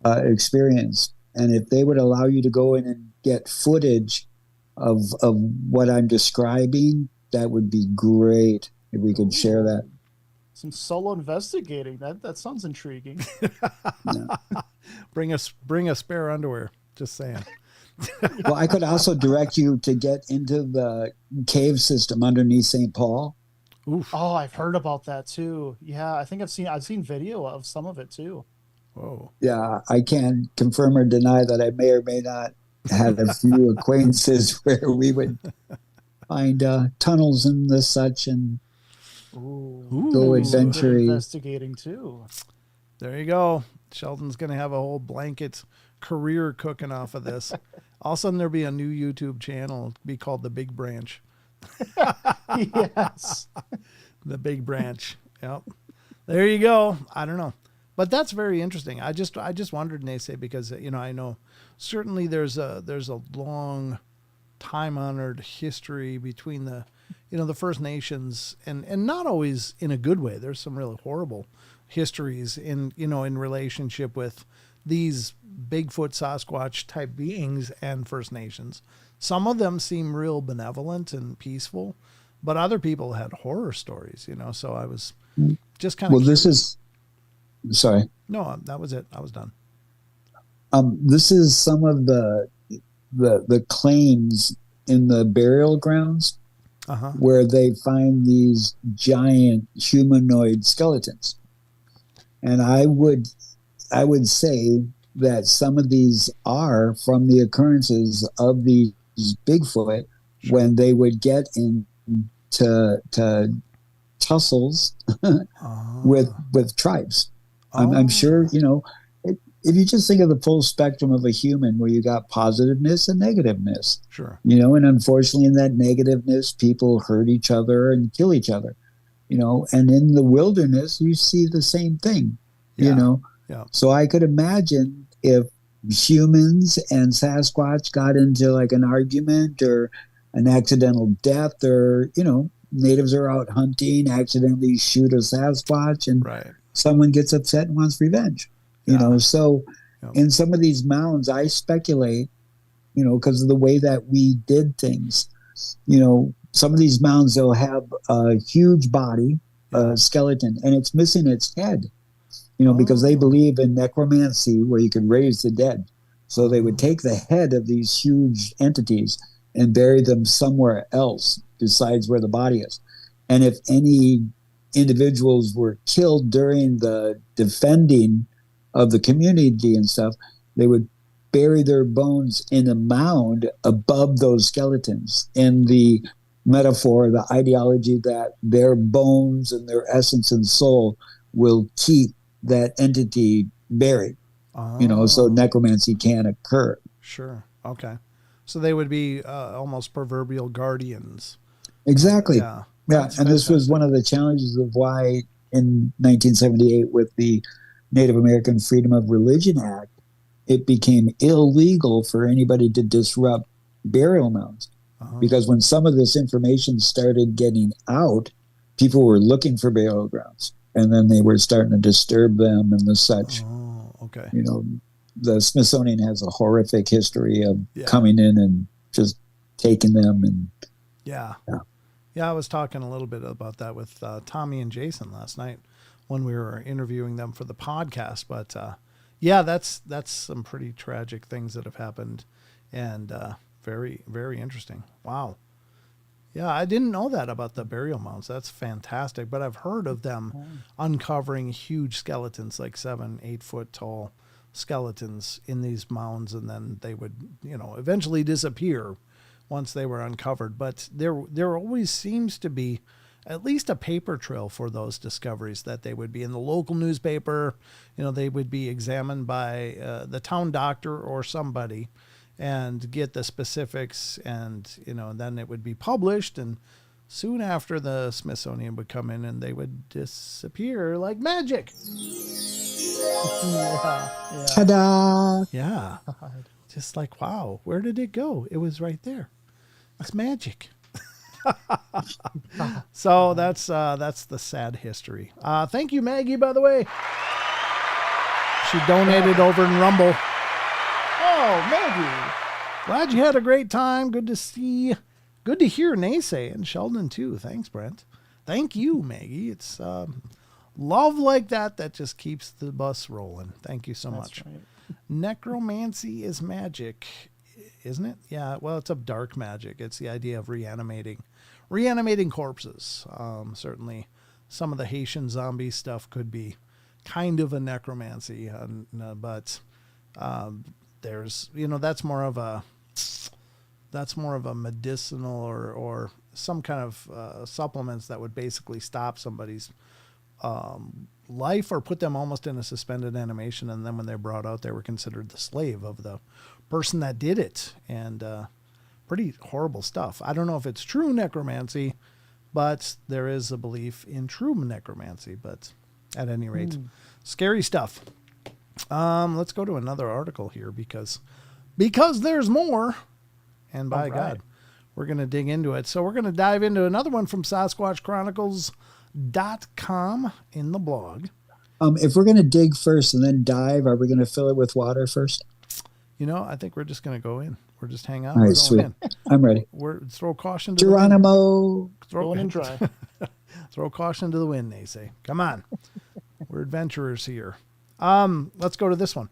experience. And if they would allow you to go in and get footage of what I'm describing, that would be great if we could share that. Some solo investigating. That sounds intriguing. Yeah. Bring a spare underwear. Just saying. Well, I could also direct you to get into the cave system underneath St. Paul. Oof. Oh, I've heard about that too. Yeah, I think I've seen video of some of it too. Whoa. Yeah, I can't confirm or deny that I may or may not have a few acquaintances where we would find tunnels and the such and go adventuring. Investigating too. There you go. Sheldon's going to have a whole blanket career cooking off of this. All of a sudden, there'll be a new YouTube channel. It'll be called The Big Branch. Yes. The Big Branch. Yep. There you go. I don't know. But that's very interesting. I just wondered, Nase, because, you know, I know certainly there's a long time-honored history between the, you know, the First Nations and not always in a good way. There's some really horrible histories in, you know, in relationship with these Bigfoot, Sasquatch type beings and First Nations. Some of them seem real benevolent and peaceful, but other people had horror stories, you know, so I was just kind of Well, this is, sorry. No, that was it. I was done. This is some of the claims in the burial grounds where they find these giant humanoid skeletons. And I would say that some of these are from the occurrences of these Bigfoot when they would get into tussles with tribes. I'm sure, you know, if you just think of the full spectrum of a human where you got positiveness and negativeness, sure, you know, and unfortunately in that negativeness, people hurt each other and kill each other, you know, and in the wilderness, you see the same thing, you know. Yeah. So I could imagine if humans and Sasquatch got into like an argument or an accidental death, or, you know, natives are out hunting, accidentally shoot a Sasquatch, and someone gets upset and wants revenge. You know, so in some of these mounds, I speculate, you know, because of the way that we did things, you know, some of these mounds, they'll have a huge body, skeleton, and it's missing its head, you know, because they believe in necromancy where you can raise the dead. So they would take the head of these huge entities and bury them somewhere else besides where the body is. And if any individuals were killed during the defending of the community and stuff, they would bury their bones in a mound above those skeletons, in the metaphor, the ideology that their bones and their essence and soul will keep that entity buried. You know, so necromancy can occur. Sure. Okay. So they would be almost proverbial guardians. Exactly. Yeah. And this was one of the challenges of why in 1978 with the Native American Freedom of Religion Act, it became illegal for anybody to disrupt burial mounds. Because when some of this information started getting out, people were looking for burial grounds, and then they were starting to disturb them and the such. You know, the Smithsonian has a horrific history of coming in and just taking them. And Yeah, I was talking a little bit about that with Tommy and Jason last night when we were interviewing them for the podcast. But that's some pretty tragic things that have happened, and very, very interesting. Wow. Yeah, I didn't know that about the burial mounds. That's fantastic. But I've heard of them uncovering huge skeletons, like 7-8 foot tall skeletons in these mounds, and then they would, you know, eventually disappear once they were uncovered. But there always seems to be at least a paper trail for those discoveries, that they would be in the local newspaper. You know, they would be examined by the town doctor or somebody and get the specifics, and, you know, then it would be published, and soon after the Smithsonian would come in and they would disappear like magic. Ta-da! Yeah. Just like, wow, where did it go? It was right there. It's magic. So that's the sad history. Thank you, Maggie, by the way. She donated over in Rumble. Oh, Maggie. Glad you had a great time. Good to see. Good to hear Naysay and Sheldon too. Thanks, Brent. Thank you, Maggie. It's love like that just keeps the bus rolling. Thank you so much. Right. Necromancy is magic, isn't it? Yeah, well, it's a dark magic. It's the idea of reanimating corpses. Certainly some of the Haitian zombie stuff could be kind of a necromancy, but there's, you know, that's more of a medicinal or some kind of supplements that would basically stop somebody's life or put them almost in a suspended animation. And then when they're brought out, they were considered the slave of the person that did it. And pretty horrible stuff. I don't know if it's true necromancy, but there is a belief in true necromancy. But at any rate, scary stuff. Let's go to another article here because there's more. And by God, we're going to dig into it. So we're going to dive into another one from SasquatchChronicles.com in the blog. If we're going to dig first and then dive, are we going to fill it with water first? I think we're just going to go in. We're just hang out. All right, sweet. I'm ready. Throw caution to Geronimo. the wind. Throw it in dry. Throw caution to the wind, they say. Come on. We're adventurers here. Let's go to this one.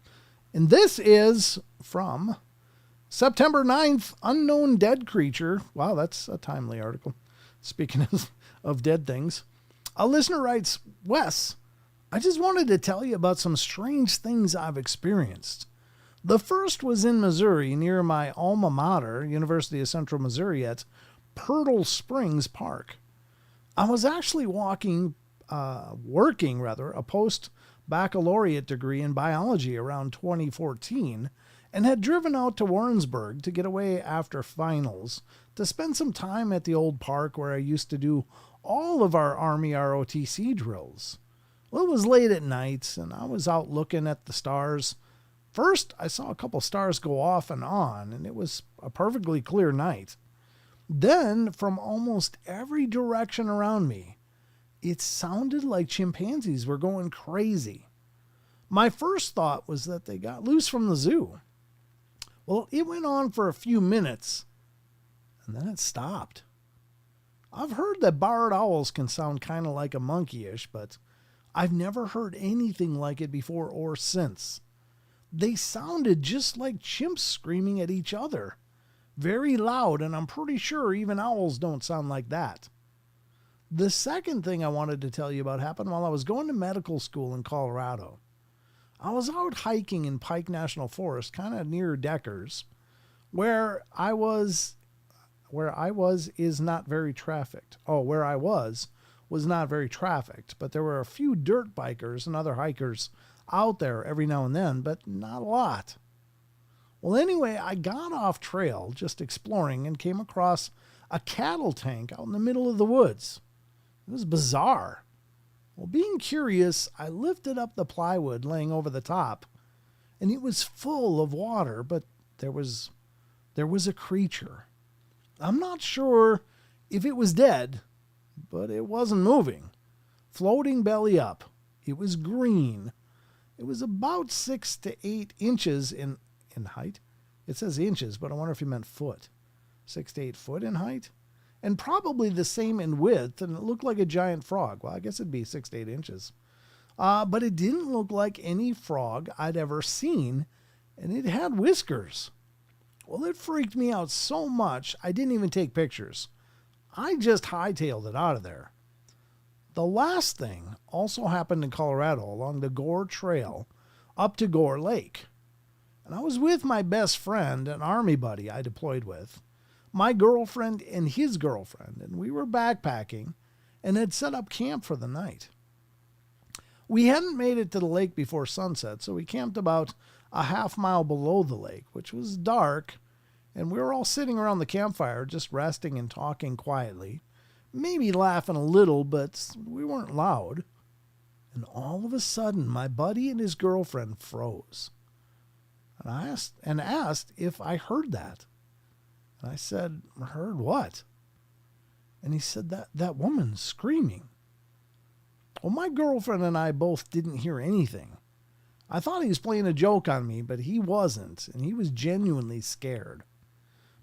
And this is from September 9th, Unknown Dead Creature. Wow, that's a timely article. Speaking of dead things. A listener writes, Wes, I just wanted to tell you about some strange things I've experienced. The first was in Missouri, near my alma mater, University of Central Missouri, at Pirtle Springs Park. I was actually working a post-baccalaureate degree in biology around 2014 and had driven out to Warrensburg to get away after finals to spend some time at the old park where I used to do all of our Army ROTC drills. Well, it was late at night, and I was out looking at the stars. First, I saw a couple stars go off and on, and it was a perfectly clear night. Then, from almost every direction around me, it sounded like chimpanzees were going crazy. My first thought was that they got loose from the zoo. Well, it went on for a few minutes, and then it stopped. I've heard that barred owls can sound kind of like a monkey-ish, but I've never heard anything like it before or since. They sounded just like chimps screaming at each other. Very loud, and I'm pretty sure even owls don't sound like that. The second thing I wanted to tell you about happened while I was going to medical school in Colorado. I was out hiking in Pike National Forest, kind of near Deckers, where I was is not very trafficked. Where I was not very trafficked, but there were a few dirt bikers and other hikers out there every now and then, but not a lot. Well, anyway, I got off trail just exploring and came across a cattle tank out in the middle of the woods. It was bizarre. Well, being curious, I lifted up the plywood laying over the top, and it was full of water, but there was a creature. I'm not sure if it was dead, but it wasn't moving. Floating belly up. It was green. It was about 6 to 8 inches in height. It says inches, but I wonder if you meant foot. 6 to 8 foot in height? And probably the same in width, and it looked like a giant frog. Well, I guess it'd be 6 to 8 inches. But it didn't look like any frog I'd ever seen, and it had whiskers. Well, it freaked me out so much, I didn't even take pictures. I just hightailed it out of there. The last thing also happened in Colorado along the Gore Trail up to Gore Lake. And I was with my best friend, an army buddy I deployed with, my girlfriend and his girlfriend, and we were backpacking and had set up camp for the night. We hadn't made it to the lake before sunset, so we camped about a half mile below the lake, which was dark, and we were all sitting around the campfire just resting and talking quietly, maybe laughing a little, but we weren't loud. And all of a sudden, my buddy and his girlfriend froze. And I asked if I heard that. And I said, heard what? And he said, that woman screaming. Well, my girlfriend and I both didn't hear anything. I thought he was playing a joke on me, but he wasn't, and he was genuinely scared.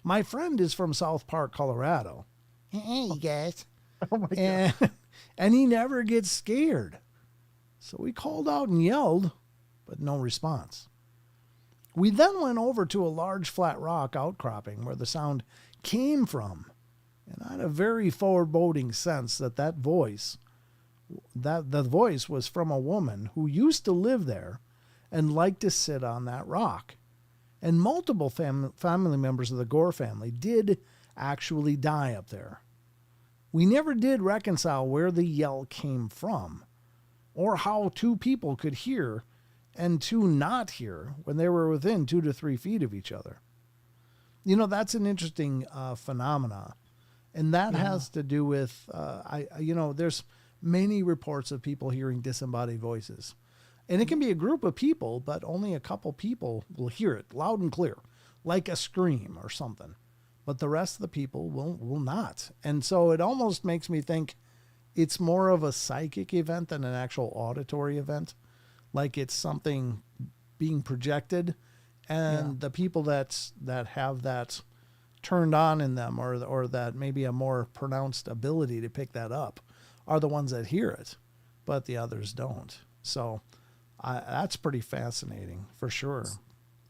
My friend is from South Park, Colorado. Hey, guys. Oh my God. And he never gets scared. So we called out and yelled, but no response. We then went over to a large flat rock outcropping where the sound came from. And I had a very foreboding sense that the voice was from a woman who used to live there and liked to sit on that rock. And multiple family members of the Gore family did actually die up there. We never did reconcile where the yell came from, or how two people could hear and two not hear when they were within 2 to 3 feet of each other. That's an interesting phenomena. And that has to do with, there's many reports of people hearing disembodied voices. And it can be a group of people, but only a couple people will hear it loud and clear, like a scream or something. But the rest of the people will not. And so it almost makes me think it's more of a psychic event than an actual auditory event. Like it's something being projected, and the people that have that turned on in them, or that maybe a more pronounced ability to pick that up, are the ones that hear it, but the others don't. So that's pretty fascinating for sure.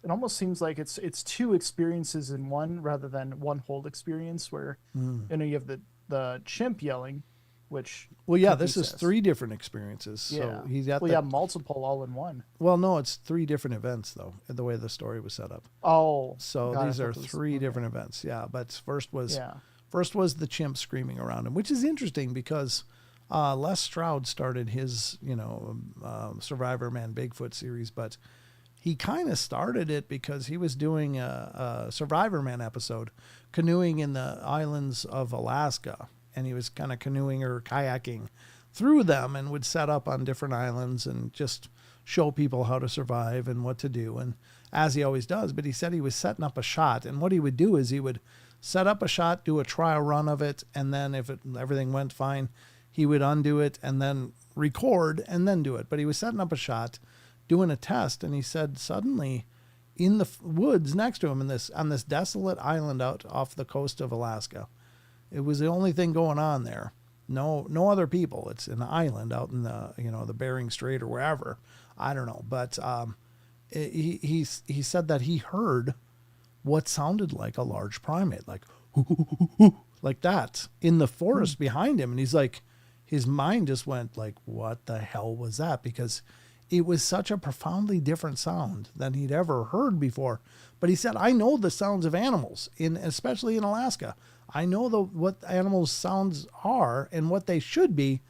It almost seems like it's two experiences in one rather than one whole experience where you have the chimp yelling, which this is 3 different experiences. So he's got multiple all in one. Well, no, it's 3 different events though, the way the story was set up. Oh, so these are 3 different events. Yeah, but first was the chimp screaming around him, which is interesting because Les Stroud started his Survivor Man Bigfoot series, but he kind of started it because he was doing a Survivor Man episode canoeing in the islands of Alaska. And he was kind of canoeing or kayaking through them and would set up on different islands and just show people how to survive and what to do. And as he always does, but he said he was setting up a shot. And what he would do is he would set up a shot, do a trial run of it. And then if everything went fine, he would undo it and then record and then do it. But he was setting up a shot, doing a test. And he said suddenly in the woods next to him on this desolate island out off the coast of Alaska, it was the only thing going on there. No other people. It's an island out in the Bering Strait or wherever. I don't know. But he said that he heard what sounded like a large primate, like like that in the forest behind him. And he's like, his mind just went like, what the hell was that? Because it was such a profoundly different sound than he'd ever heard before. But he said, I know the sounds of animals, especially in Alaska. I know what animals' sounds are and what they should be,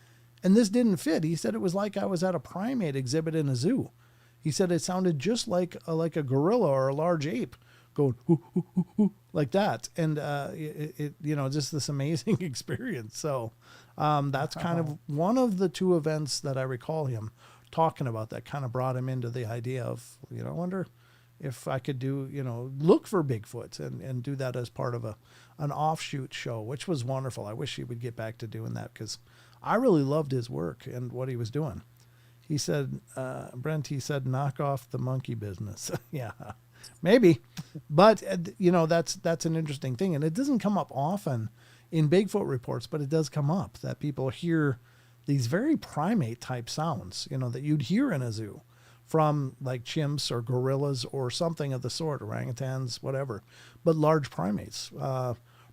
and this didn't fit. He said it was like I was at a primate exhibit in a zoo. He said it sounded just like a gorilla or a large ape going hoo, hoo, hoo, hoo, like that, and just this amazing experience. So that's kind of one of the 2 events that I recall him talking about that kind of brought him into the idea of I wonder if I could do look for Bigfoot and do that as part of an offshoot show, which was wonderful. I wish he would get back to doing that because I really loved his work and what he was doing. He said, Brent, knock off the monkey business. Yeah, maybe. But, that's an interesting thing. And it doesn't come up often in Bigfoot reports, but it does come up that people hear these very primate type sounds, that you'd hear in a zoo from like chimps or gorillas or something of the sort, orangutans, whatever, but large primates.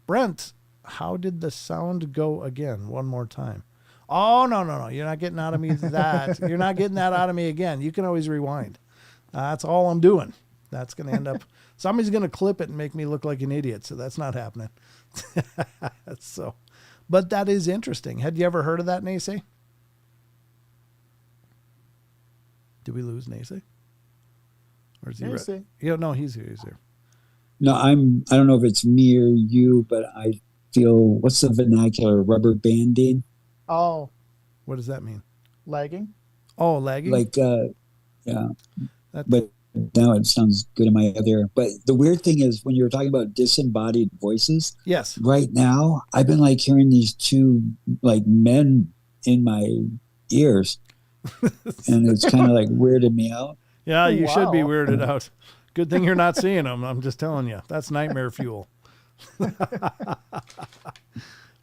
Brent, how did the sound go again? One more time. Oh, no. You're not getting out of me that. You're not getting that out of me again. You can always rewind. That's all I'm doing. That's going to end up, somebody's going to clip it and make me look like an idiot. So that's not happening. But that is interesting. Had you ever heard of that, Nacy? Did we lose Nacy? Or is he Nacy? No, he's here. He's here. No, I don't know if it's me or you, but I feel, what's the vernacular, rubber banding? Oh. What does that mean? Lagging? Oh, lagging? Like, yeah. But now it sounds good in my other ear. But the weird thing is when you were talking about disembodied voices. Yes. Right now, I've been like hearing these 2 like men in my ears. And it's kind of like weirded me out. Yeah, you should be weirded out. Good thing you're not seeing them. I'm just telling you. That's nightmare fuel.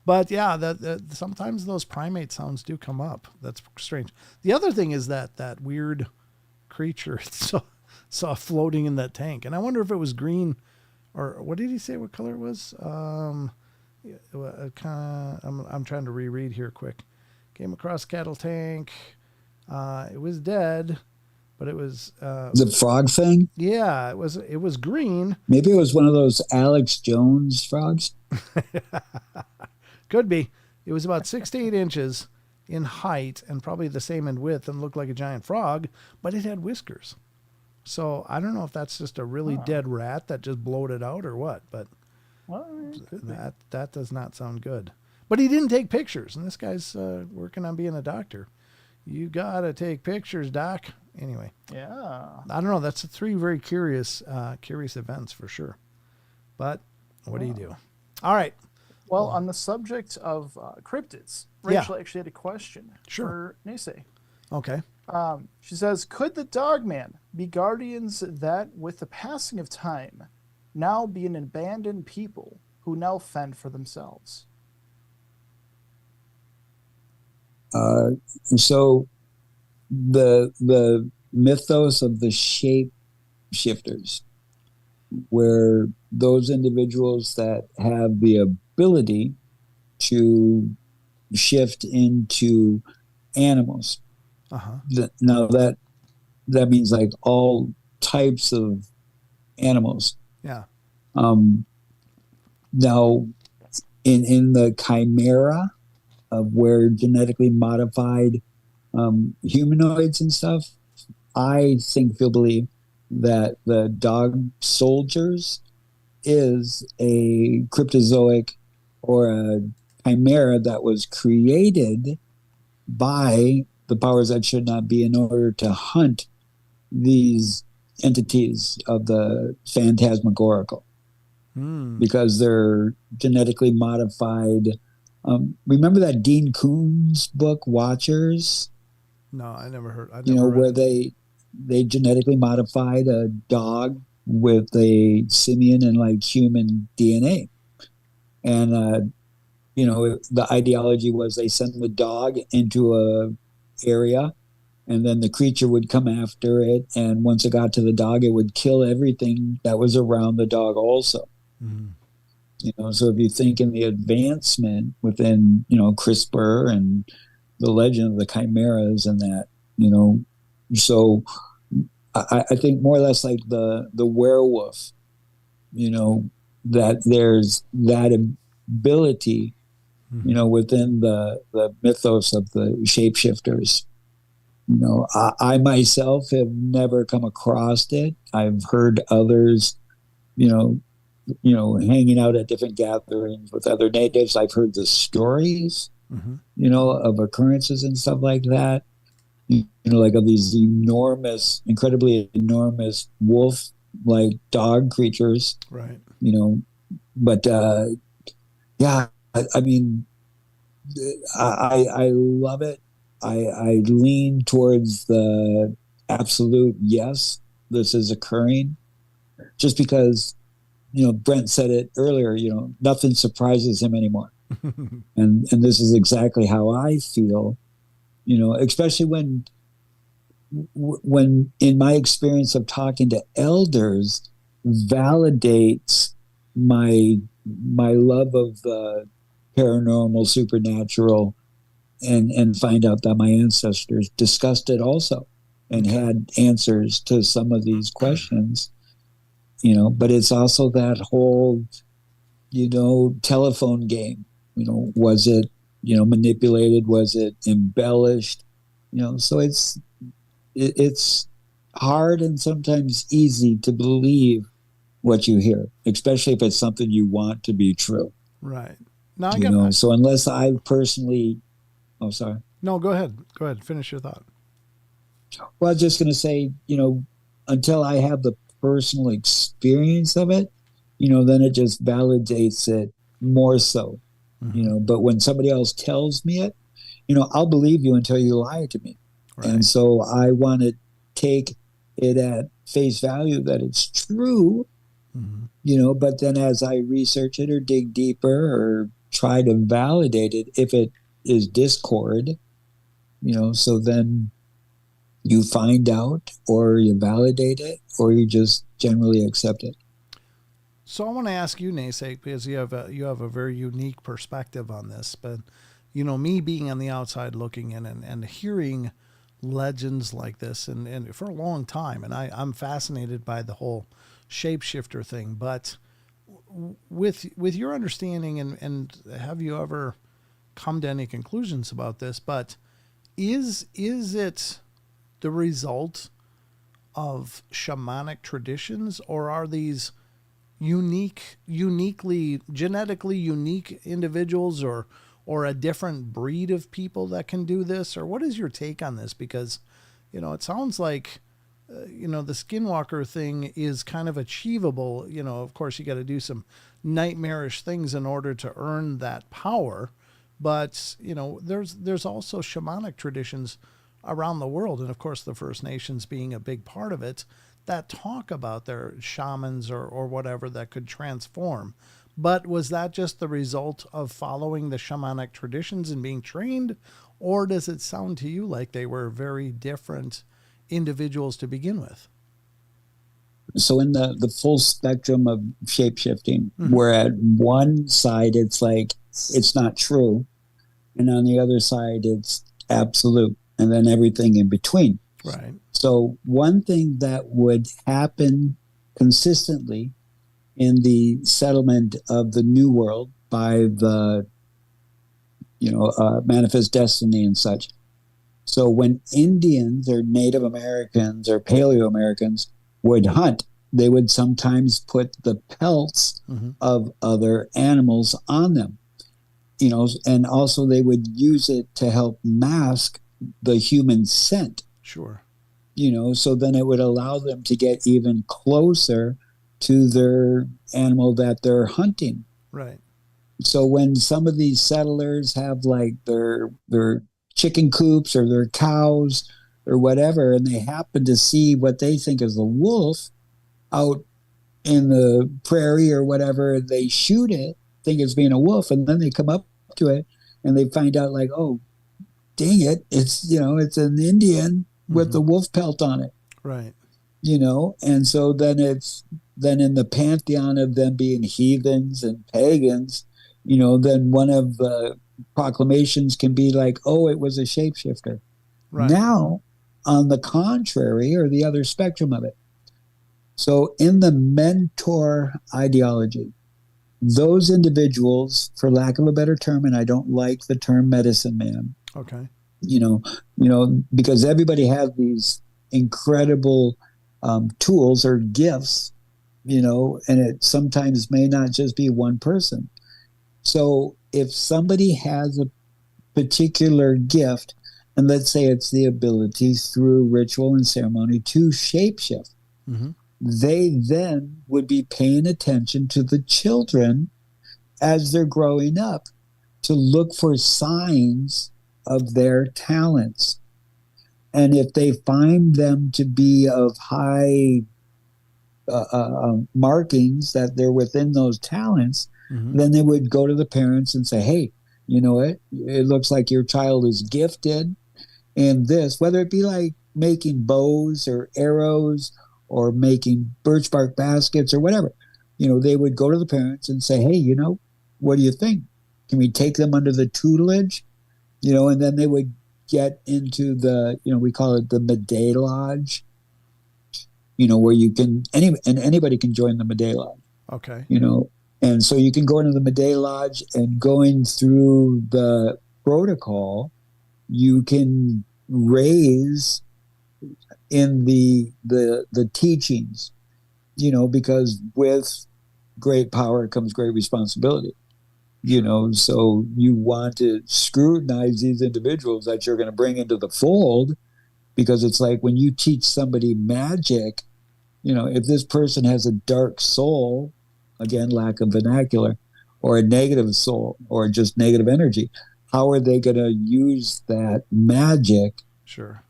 But yeah, that sometimes those primate sounds do come up. That's strange. The other thing is that weird creature saw floating in that tank. And I wonder if it was green or what did he say what color it was? I'm trying to reread here quick. Came across cattle tank. It was dead, but it was the frog thing. Yeah, it was green. Maybe it was one of those Alex Jones frogs. Could be. It was about 6 to 8 inches, in height and probably the same in width and looked like a giant frog, but it had whiskers. So I don't know if that's just a really dead rat that just bloated out or what, but that does not sound good. But he didn't take pictures, and this guy's working on being a doctor. You gotta take pictures, Doc. Anyway, I don't know. That's 3 very curious events for sure. But what do you do? All right. Well, on the subject of cryptids, Rachel actually had a question for Nase. Okay. She says, could the Dogman be guardians that, with the passing of time, now be an abandoned people who now fend for themselves? So the mythos of the shape shifters, where those individuals that have the ability to shift into animals. Now that means like all types of animals. Yeah. Now in the chimera of where genetically modified humanoids and stuff, I feel believe that the dog soldiers is a cryptozoic or a chimera that was created by the powers that should not be in order to hunt these entities of the phantasmagorical, because they're genetically modified. Remember that Dean Koontz book, Watchers? No, I never heard. Where they genetically modified a dog with a simian and like human DNA. And, the ideology was they send the dog into a area and then the creature would come after it. And once it got to the dog, it would kill everything that was around the dog also. So if you think in the advancement within, CRISPR and the legend of the chimeras and that, so I think more or less like the werewolf, that there's that ability, within the mythos of the shapeshifters. I myself have never come across it. I've heard others, hanging out at different gatherings with other natives. I've heard the stories, of occurrences and stuff like that. Like of these incredibly enormous wolf-like dog creatures. Right. But I mean, I love it. I lean towards the absolute yes, this is occurring, just because, Brent said it earlier, nothing surprises him anymore. and this is exactly how I feel, especially when in my experience of talking to elders validates my love of the paranormal, supernatural, and find out that my ancestors discussed it also and had answers to some of these questions, but it's also that whole, telephone game, was it, manipulated? Was it embellished? So it's hard and sometimes easy to believe what you hear, especially if it's something you want to be true. Right. Now, so unless I personally, sorry. No, go ahead. Finish your thought. Well, I was just going to say, until I have the personal experience of it, then it just validates it more so, but when somebody else tells me it, I'll believe you until you lie to me. Right. And so I want to take it at face value that it's true, but then as I research it or dig deeper or try to validate it, if it is discord, so then you find out or you validate it or you just generally accept it. So I want to ask you, Nasek, because you have a very unique perspective on this, but me being on the outside looking in and hearing legends like this and for a long time, and I'm fascinated by the whole shapeshifter thing, but with your understanding and have you ever come to any conclusions about this, but is it the result of shamanic traditions, or are these uniquely genetically unique individuals, or a different breed of people that can do this? Or what is your take on this? Because, it sounds like, the skinwalker thing is kind of achievable. Of course, you got to do some nightmarish things in order to earn that power. But, there's also shamanic traditions around the world. And of course, the First Nations being a big part of it, that talk about their shamans or whatever that could transform. But was that just the result of following the shamanic traditions and being trained? Or does it sound to you like they were very different individuals to begin with? So in the full spectrum of shape-shifting, where at one side it's like, it's not true. And on the other side, it's absolute. And then everything in between. Right. So one thing that would happen consistently in the settlement of the New World by the, manifest destiny and such. So when Indians or Native Americans or Paleo Americans would hunt, they would sometimes put the pelts of other animals on them, and also they would use it to help mask the human scent. Sure. So then it would allow them to get even closer to their animal that they're hunting. Right. So when some of these settlers have like their chicken coops or their cows or whatever, and they happen to see what they think is a wolf out in the prairie or whatever, they shoot it, think it's being a wolf, and then they come up to it and they find out like, oh, dang it, it's an Indian with the wolf pelt on it. Right. And so then in the pantheon of them being heathens and pagans, then one of the proclamations can be like, oh, it was a shapeshifter. Right. Now, on the contrary, or the other spectrum of it. So in the mentor ideology, those individuals, for lack of a better term, and I don't like the term medicine man. Okay. Because everybody has these incredible tools or gifts, and it sometimes may not just be one person. So if somebody has a particular gift, and let's say it's the ability through ritual and ceremony to shapeshift, they then would be paying attention to the children as they're growing up to look for signs of their talents. And if they find them to be of high markings that they're within those talents, then they would go to the parents and say, hey, you know what? It looks like your child is gifted in this, whether it be like making bows or arrows or making birch bark baskets or whatever. They would go to the parents and say, hey, what do you think? Can we take them under the tutelage? And then they would get into the, we call it the Meday Lodge, where you can, anybody can join the Meday Lodge. Okay. And so you can go into the Meday Lodge, and going through the protocol, you can raise in the teachings, because with great power comes great responsibility. So you want to scrutinize these individuals that you're going to bring into the fold, because it's like when you teach somebody magic, if this person has a dark soul, again, lack of vernacular, or a negative soul, or just negative energy, how are they going to use that magic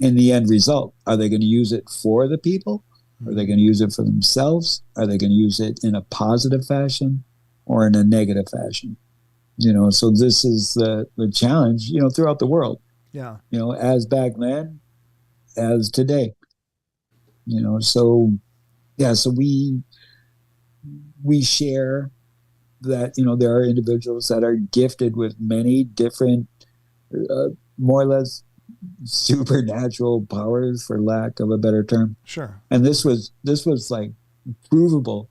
in the end result? Are they going to use it for the people? Are they going to use it for themselves? Are they going to use it in a positive fashion or in a negative fashion? So this is the challenge, throughout the world. Yeah. As back then, as today. So we share that, there are individuals that are gifted with many different, more or less supernatural powers, for lack of a better term. Sure. And this was like provable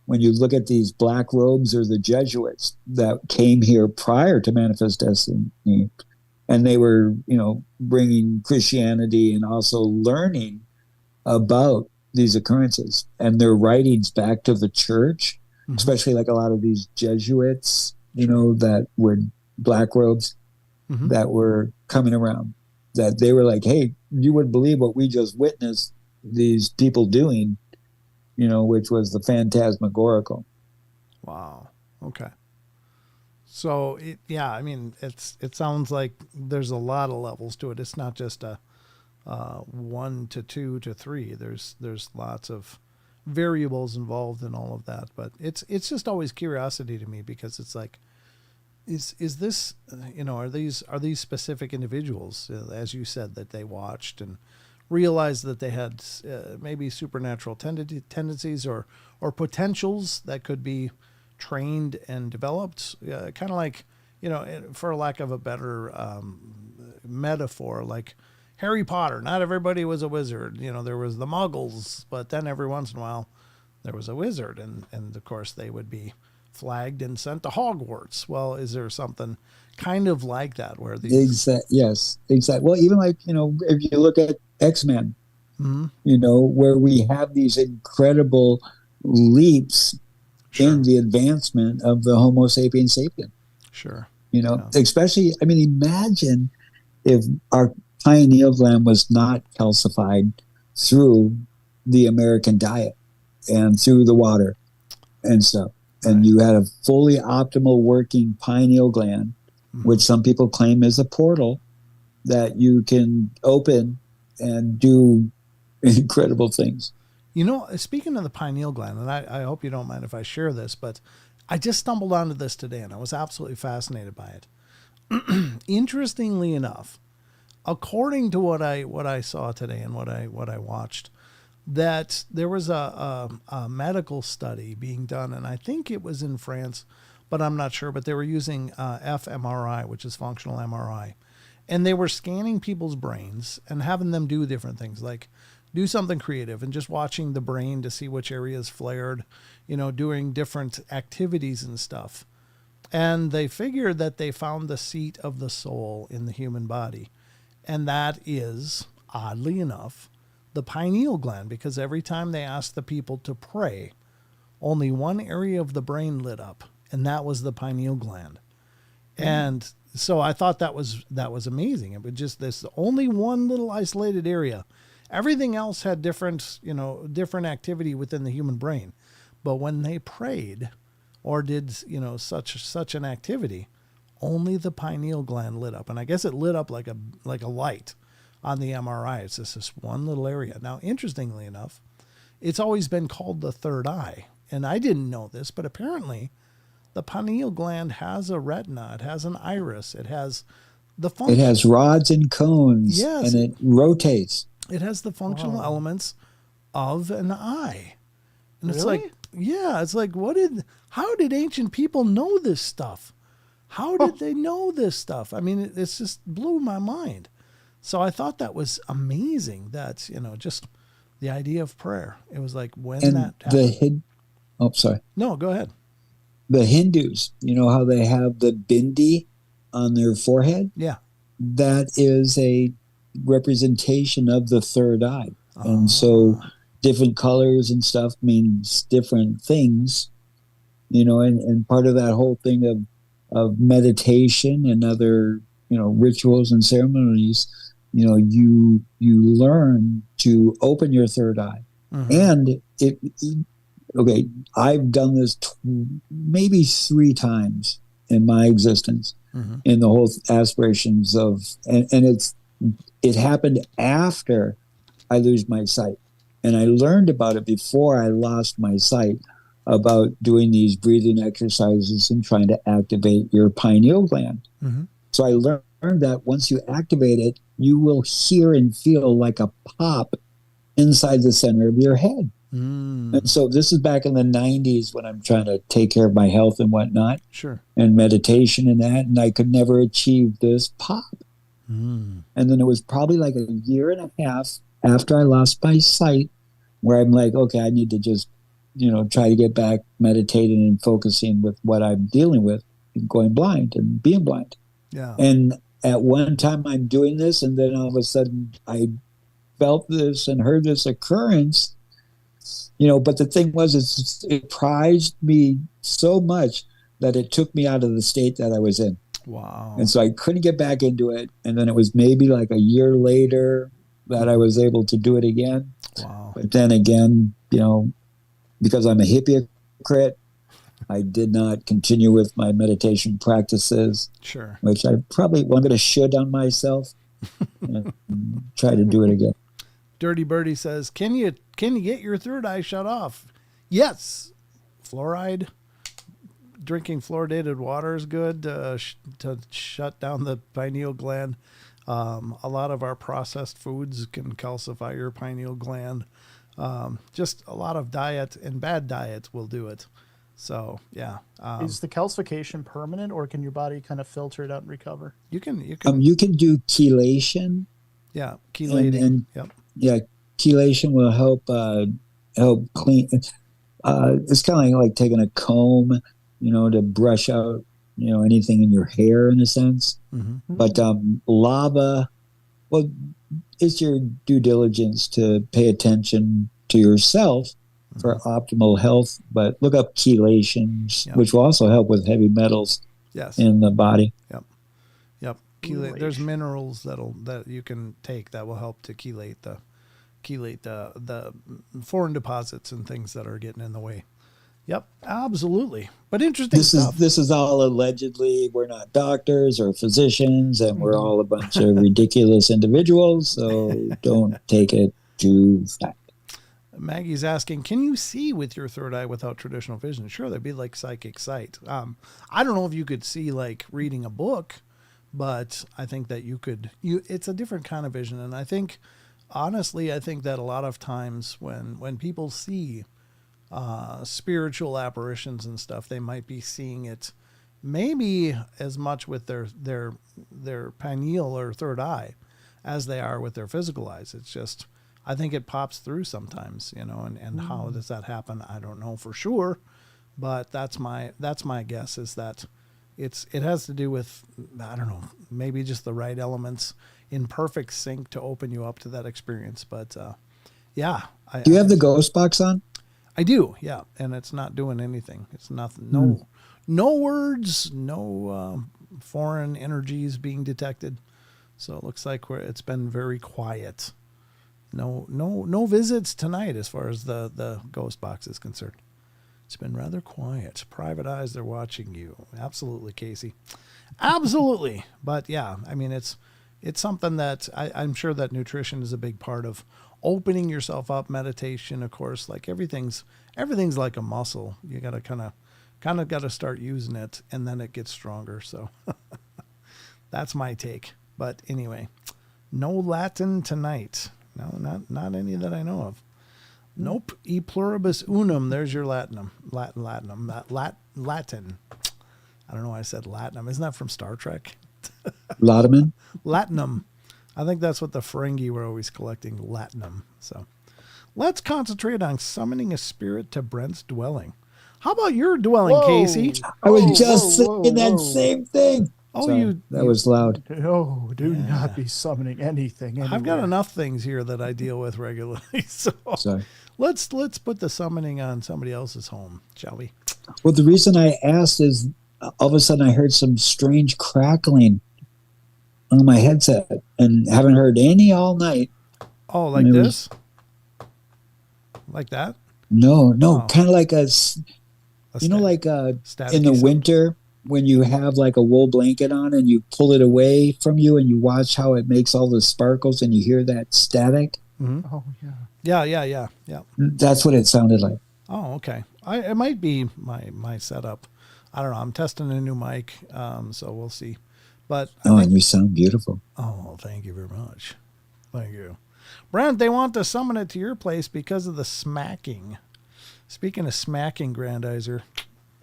when you look at these black robes or the Jesuits that came here prior to Manifest Destiny, and they were, bringing Christianity and also learning about these occurrences and their writings back to the church, especially like a lot of these Jesuits, that were black robes that were coming around, that they were like, hey, you wouldn't believe what we just witnessed these people doing, which was the phantasmagorical. Wow. Okay. So it sounds like there's a lot of levels to it. It's not just a 1 to 2 to 3. There's lots of variables involved in all of that. But it's just always curiosity to me, because it's like, is this, are these specific individuals, as you said, that they watched and realized that they had maybe supernatural tendencies or potentials that could be trained and developed, kind of like, for lack of a better metaphor, like Harry Potter. Not everybody was a wizard. There was the Muggles, but then every once in a while there was a wizard, and of course they would be flagged and sent to Hogwarts. Well, is there something kind of like that where these? Yes, exactly. Well, even like, if you look at X-Men, where we have these incredible leaps in the advancement of the Homo sapiens sapien. Sure. Especially, imagine if our pineal gland was not calcified through the American diet and through the water and stuff. And you had a fully optimal working pineal gland, which some people claim is a portal that you can open and do incredible things. Speaking of the pineal gland, and I hope you don't mind if I share this, but I just stumbled onto this today and I was absolutely fascinated by it. Interestingly enough, according to what I saw today and what I watched, that there was a medical study being done, and I think it was in France, but I'm not sure, but they were using fMRI, which is functional MRI, and they were scanning people's brains and having them do different things, like do something creative and just watching the brain to see which areas flared, doing different activities and stuff. And they figured that they found the seat of the soul in the human body. And that is, oddly enough, the pineal gland, because every time they asked the people to pray, only one area of the brain lit up, and that was the pineal gland. And so I thought that was amazing. It was just this only one little isolated area. Everything else had different activity within the human brain. But when they prayed or did, such an activity, only the pineal gland lit up. And I guess it lit up like a light on the MRI. It's just this one little area. Now, interestingly enough, it's always been called the third eye. And I didn't know this, but apparently the pineal gland has a retina. It has an iris. It has the function. It has rods and cones. Yes. And it rotates. It has the functional elements of an eye. And it's Really? like, it's like, how did ancient people know this stuff? How did they know this stuff? It's just blew my mind. So I thought that was amazing. That's, just the idea of prayer. It was like when And that happened. sorry. No, go ahead. The Hindus, how they have the bindi on their forehead? Yeah. That is a representation of the third eye. And so different colors and stuff means different things, and part of that whole thing of meditation and other, rituals and ceremonies, you learn to open your third eye. And I've done this maybe 3 times in my existence in the whole aspirations of, and it happened after I lose my sight. And I learned about it before I lost my sight, about doing these breathing exercises and trying to activate your pineal gland. So I learned that once you activate it, you will hear and feel like a pop inside the center of your head. And so this is back in the 90s when I'm trying to take care of my health and whatnot. Sure. And meditation and that. And I could never achieve this pop. And then it was probably like a year and a half after I lost my sight where I'm like, okay, I need to just try to get back meditating and focusing with what I'm dealing with, going blind and being blind. Yeah. And at one time I'm doing this, and then all of a sudden I felt this and heard this occurrence, but the thing was, it prized me so much that it took me out of the state that I was in. Wow. And so I couldn't get back into it. And then it was maybe like a year later that I was able to do it again. Wow. But then again, because I'm a hypocrite, I did not continue with my meditation practices. Sure. Which I'm going to should on myself and try to do it again. Dirty Birdie says, can you get your third eye shut off? Yes. Fluoride. Drinking fluoridated water is good to shut down the pineal gland. A lot of our processed foods can calcify your pineal gland. Just a lot of diet and bad diet will do it. So, yeah. Is the calcification permanent, or can your body kind of filter it out and recover? You can do chelation. Yeah, chelating. And yep. Yeah, chelation will help clean. It's kind of like taking a comb, to brush out, anything in your hair in a sense. Mm-hmm. But lava, well, it's your due diligence to pay attention to yourself for optimal health. But look up chelations, which will also help with heavy metals in the body. Yep. There's minerals that you can take that will help to chelate the foreign deposits and things that are getting in the way. Yep, absolutely. But interesting stuff. This is all allegedly. We're not doctors or physicians, and we're all a bunch of ridiculous individuals. So don't take it too far. Maggie's asking, can you see with your third eye without traditional vision? Sure, that'd be like psychic sight. I don't know if you could see like reading a book, but I think that it's a different kind of vision. And I think, honestly, that a lot of times when people see spiritual apparitions and stuff, they might be seeing it maybe as much with their pineal or third eye as they are with their physical eyes. It's just, I think it pops through sometimes, and how does that happen? I don't know for sure, but that's my guess, is that it has to do with, I don't know, maybe just the right elements in perfect sync to open you up to that experience. But yeah. Do you have the ghost box on? I do, yeah, and it's not doing anything. It's nothing. No words, no foreign energies being detected. So it looks like it's been very quiet. No visits tonight as far as the ghost box is concerned. It's been rather quiet. Private eyes, they're watching you. Absolutely, Casey. Absolutely. But yeah, I mean, it's something that I'm sure that nutrition is a big part of opening yourself up. Meditation, of course, like everything's like a muscle. You got to kind of got to start using it, and then it gets stronger. So that's my take. But anyway, no Latin tonight. No, not any that I know of. Nope. E pluribus unum. There's your Latinum. Latinum. Latin. I don't know why I said Latinum. Isn't that from Star Trek? Latinum? Latinum. I think that's what the Ferengi were always collecting, Latinum. So let's concentrate on summoning a spirit to Brent's dwelling. How about your dwelling, Casey? I was just saying that same thing. Oh, sorry, that was loud. No, do not be summoning anything anywhere. I've got enough things here that I deal with regularly. So sorry. Let's put the summoning on somebody else's home, shall we? Well, the reason I asked is all of a sudden I heard some strange crackling on my headset and haven't heard any all night. Oh, like this? Like that? No, kind of like like in the winter when you have like a wool blanket on and you pull it away from you and you watch how it makes all the sparkles and you hear that static. Mm-hmm. Oh, yeah. Yeah. That's what it sounded like. Oh, okay. It might be my setup. I don't know. I'm testing a new mic, so we'll see. But and you sound beautiful. Oh, thank you very much. Thank you. Brent, they want to summon it to your place because of the smacking. Speaking of smacking, Grandizer,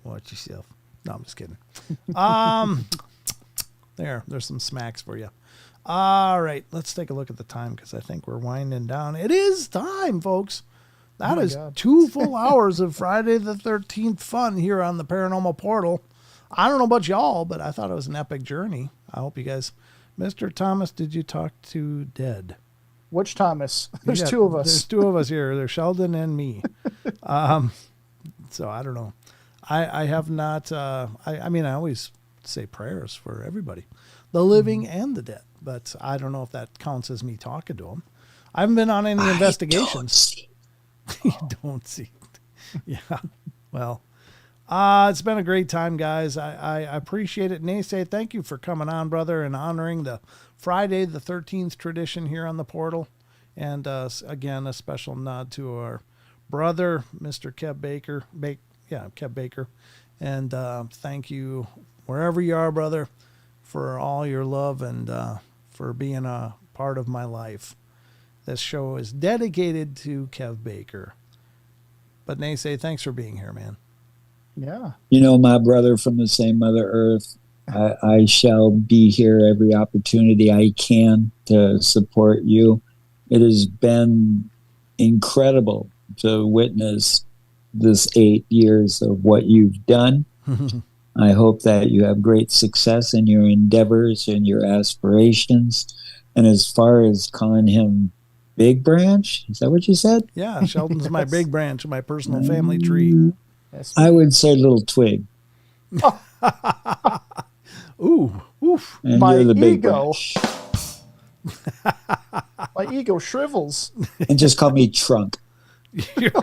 watch yourself. No, I'm just kidding. There's some smacks for you. All right, let's take a look at the time because I think we're winding down. It is time, folks. That Oh my is God. 2 full hours of Friday the 13th fun here on the Paranormal Portal. I don't know about y'all, but I thought it was an epic journey. I hope you guys... Mr. Thomas, did you talk to Dead? Which Thomas? There's Yeah, two of us. There's 2 of us here. There's Sheldon and me. So I don't know. I have not... I mean, I always say prayers for everybody. The living and the dead. But I don't know if that counts as me talking to them. I haven't been on any investigations. You don't see. Yeah. Well, it's been a great time, guys. I appreciate it. Naysay, thank you for coming on, brother, and honoring the Friday the 13th tradition here on the portal. And again, a special nod to our brother, Mr. Kev Baker. Kev Baker. And thank you, wherever you are, brother, for all your love and for being a part of my life. This show is dedicated to Kev Baker. But Naysay, thanks for being here, man. Yeah. You know, my brother from the same Mother Earth, I shall be here every opportunity I can to support you. It has been incredible to witness this 8 years of what you've done. I hope that you have great success in your endeavors and your aspirations. And as far as calling him Big Branch, is that what you said? Yeah, Sheldon's my big branch of my personal family tree. Yes. I would say Little Twig. Ooh, oof. And My you're the Big ego. Branch. My ego shrivels. And just call me Trunk.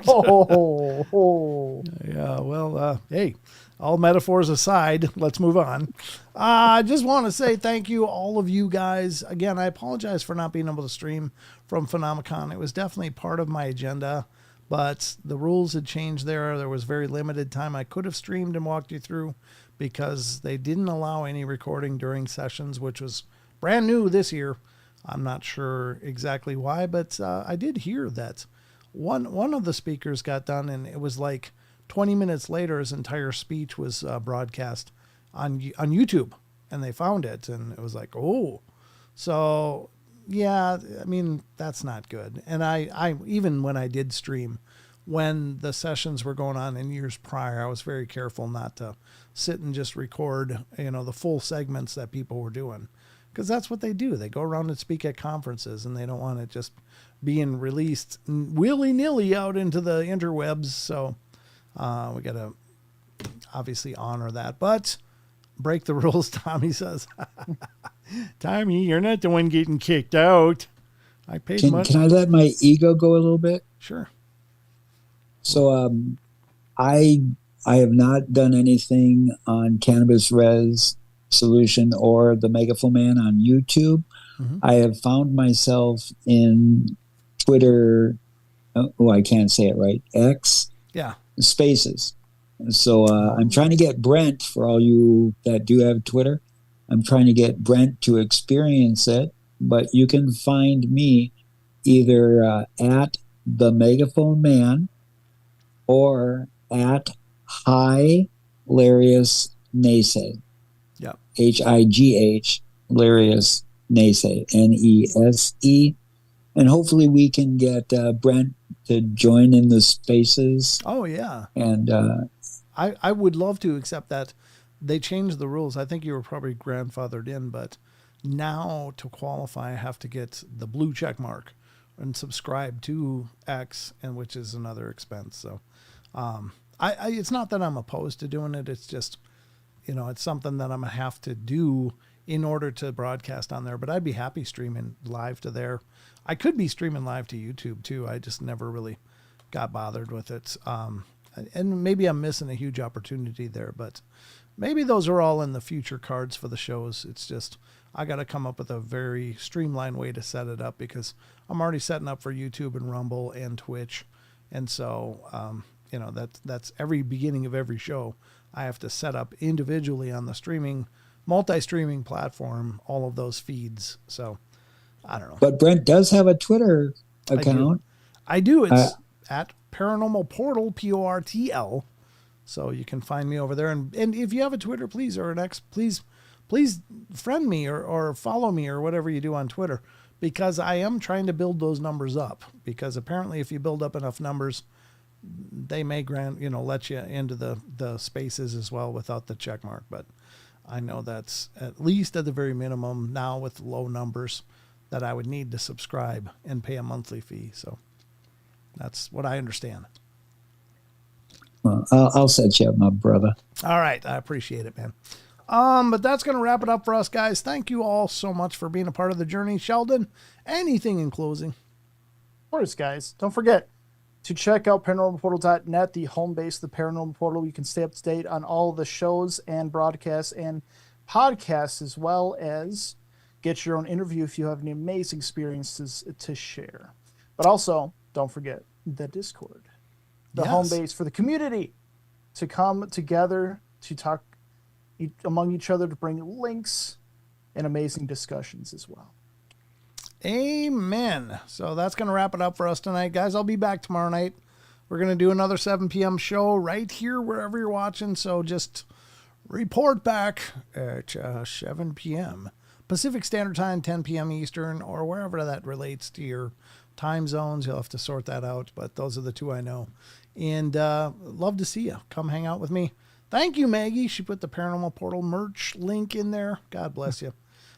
Oh. Yeah, well, hey, all metaphors aside, let's move on. I just want to say thank you, all of you guys. Again, I apologize for not being able to stream from Phenomicon. It was definitely part of my agenda, but the rules had changed there. There was very limited time I could have streamed and walked you through because they didn't allow any recording during sessions, which was brand new this year. I'm not sure exactly why, but I did hear that one of the speakers got done, and it was like 20 minutes later, his entire speech was broadcast on YouTube, and they found it, and it was like, oh, so yeah, I mean, that's not good. And I even when I did stream, when the sessions were going on in years prior, I was very careful not to sit and just record, the full segments that people were doing, because that's what they do. They go around and speak at conferences, and they don't want it just being released willy-nilly out into the interwebs. So we got to obviously honor that, but break the rules, Tommy says. Tommy, you're not the one getting kicked out. I paid money. Can I let my ego go a little bit? Sure. So I have not done anything on Cannabis Res Solution or the Megaphone Man on YouTube. Mm-hmm. I have found myself in Twitter. I can't say it right. X. Yeah. Spaces. So I'm trying to get Brent, for all you that do have Twitter, I'm trying to get Brent to experience it, but you can find me either at the Megaphone Man or at Hilarious Naysay. Yep. High, Hilarious Naysay, Nese. And hopefully we can get Brent to join in the spaces. Oh, yeah. And I would love to, except that they changed the rules. I think you were probably grandfathered in, but now to qualify, I have to get the blue check mark and subscribe to X, and which is another expense. So it's not that I'm opposed to doing it. It's just, it's something that I'm going to have to do in order to broadcast on there. But I'd be happy streaming live to there. I could be streaming live to YouTube too. I just never really got bothered with it. And maybe I'm missing a huge opportunity there, but maybe those are all in the future cards for the shows. It's just, I got to come up with a very streamlined way to set it up, because I'm already setting up for YouTube and Rumble and Twitch. And so, that's every beginning of every show. I have to set up individually on the multi-streaming platform, all of those feeds. So I don't know. But Brent does have a Twitter account. I do. It's at Paranormal Portal, Portl. So you can find me over there. And if you have a Twitter, please, or an X, please friend me or follow me or whatever you do on Twitter, because I am trying to build those numbers up, because apparently if you build up enough numbers, they may let you into the spaces as well without the check mark. But I know that's at least at the very minimum now with low numbers that I would need to subscribe and pay a monthly fee. So that's what I understand. Well, I'll set you up, my brother. All right. I appreciate it, man. But that's going to wrap it up for us, guys. Thank you all so much for being a part of the journey. Sheldon, anything in closing? Of course, guys. Don't forget to check out paranormalportal.net, the home base of the Paranormal Portal. You can stay up to date on all the shows and broadcasts and podcasts, as well as get your own interview if you have any amazing experiences to share. But also, don't forget the Discord, the home base for the community to come together to talk among each other, to bring links and amazing discussions as well. Amen. So that's going to wrap it up for us tonight, guys. I'll be back tomorrow night. We're going to do another 7 p.m. show right here, wherever you're watching. So just report back at 7 p.m. Pacific Standard Time, 10 p.m. Eastern, or wherever that relates to your time zones. You'll have to sort that out, but those are the two I know. And love to see you. Come hang out with me. Thank you, Maggie. She put the Paranormal Portal merch link in there. God bless you.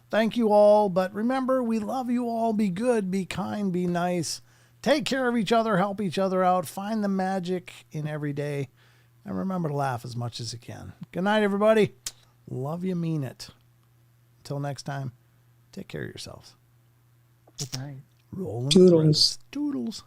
Thank you all. But remember, we love you all. Be good, be kind, be nice. Take care of each other. Help each other out. Find the magic in every day. And remember to laugh as much as you can. Good night, everybody. Love you, mean it. Until next time, take care of yourselves. Good night. Rolling Toodles. Toodles.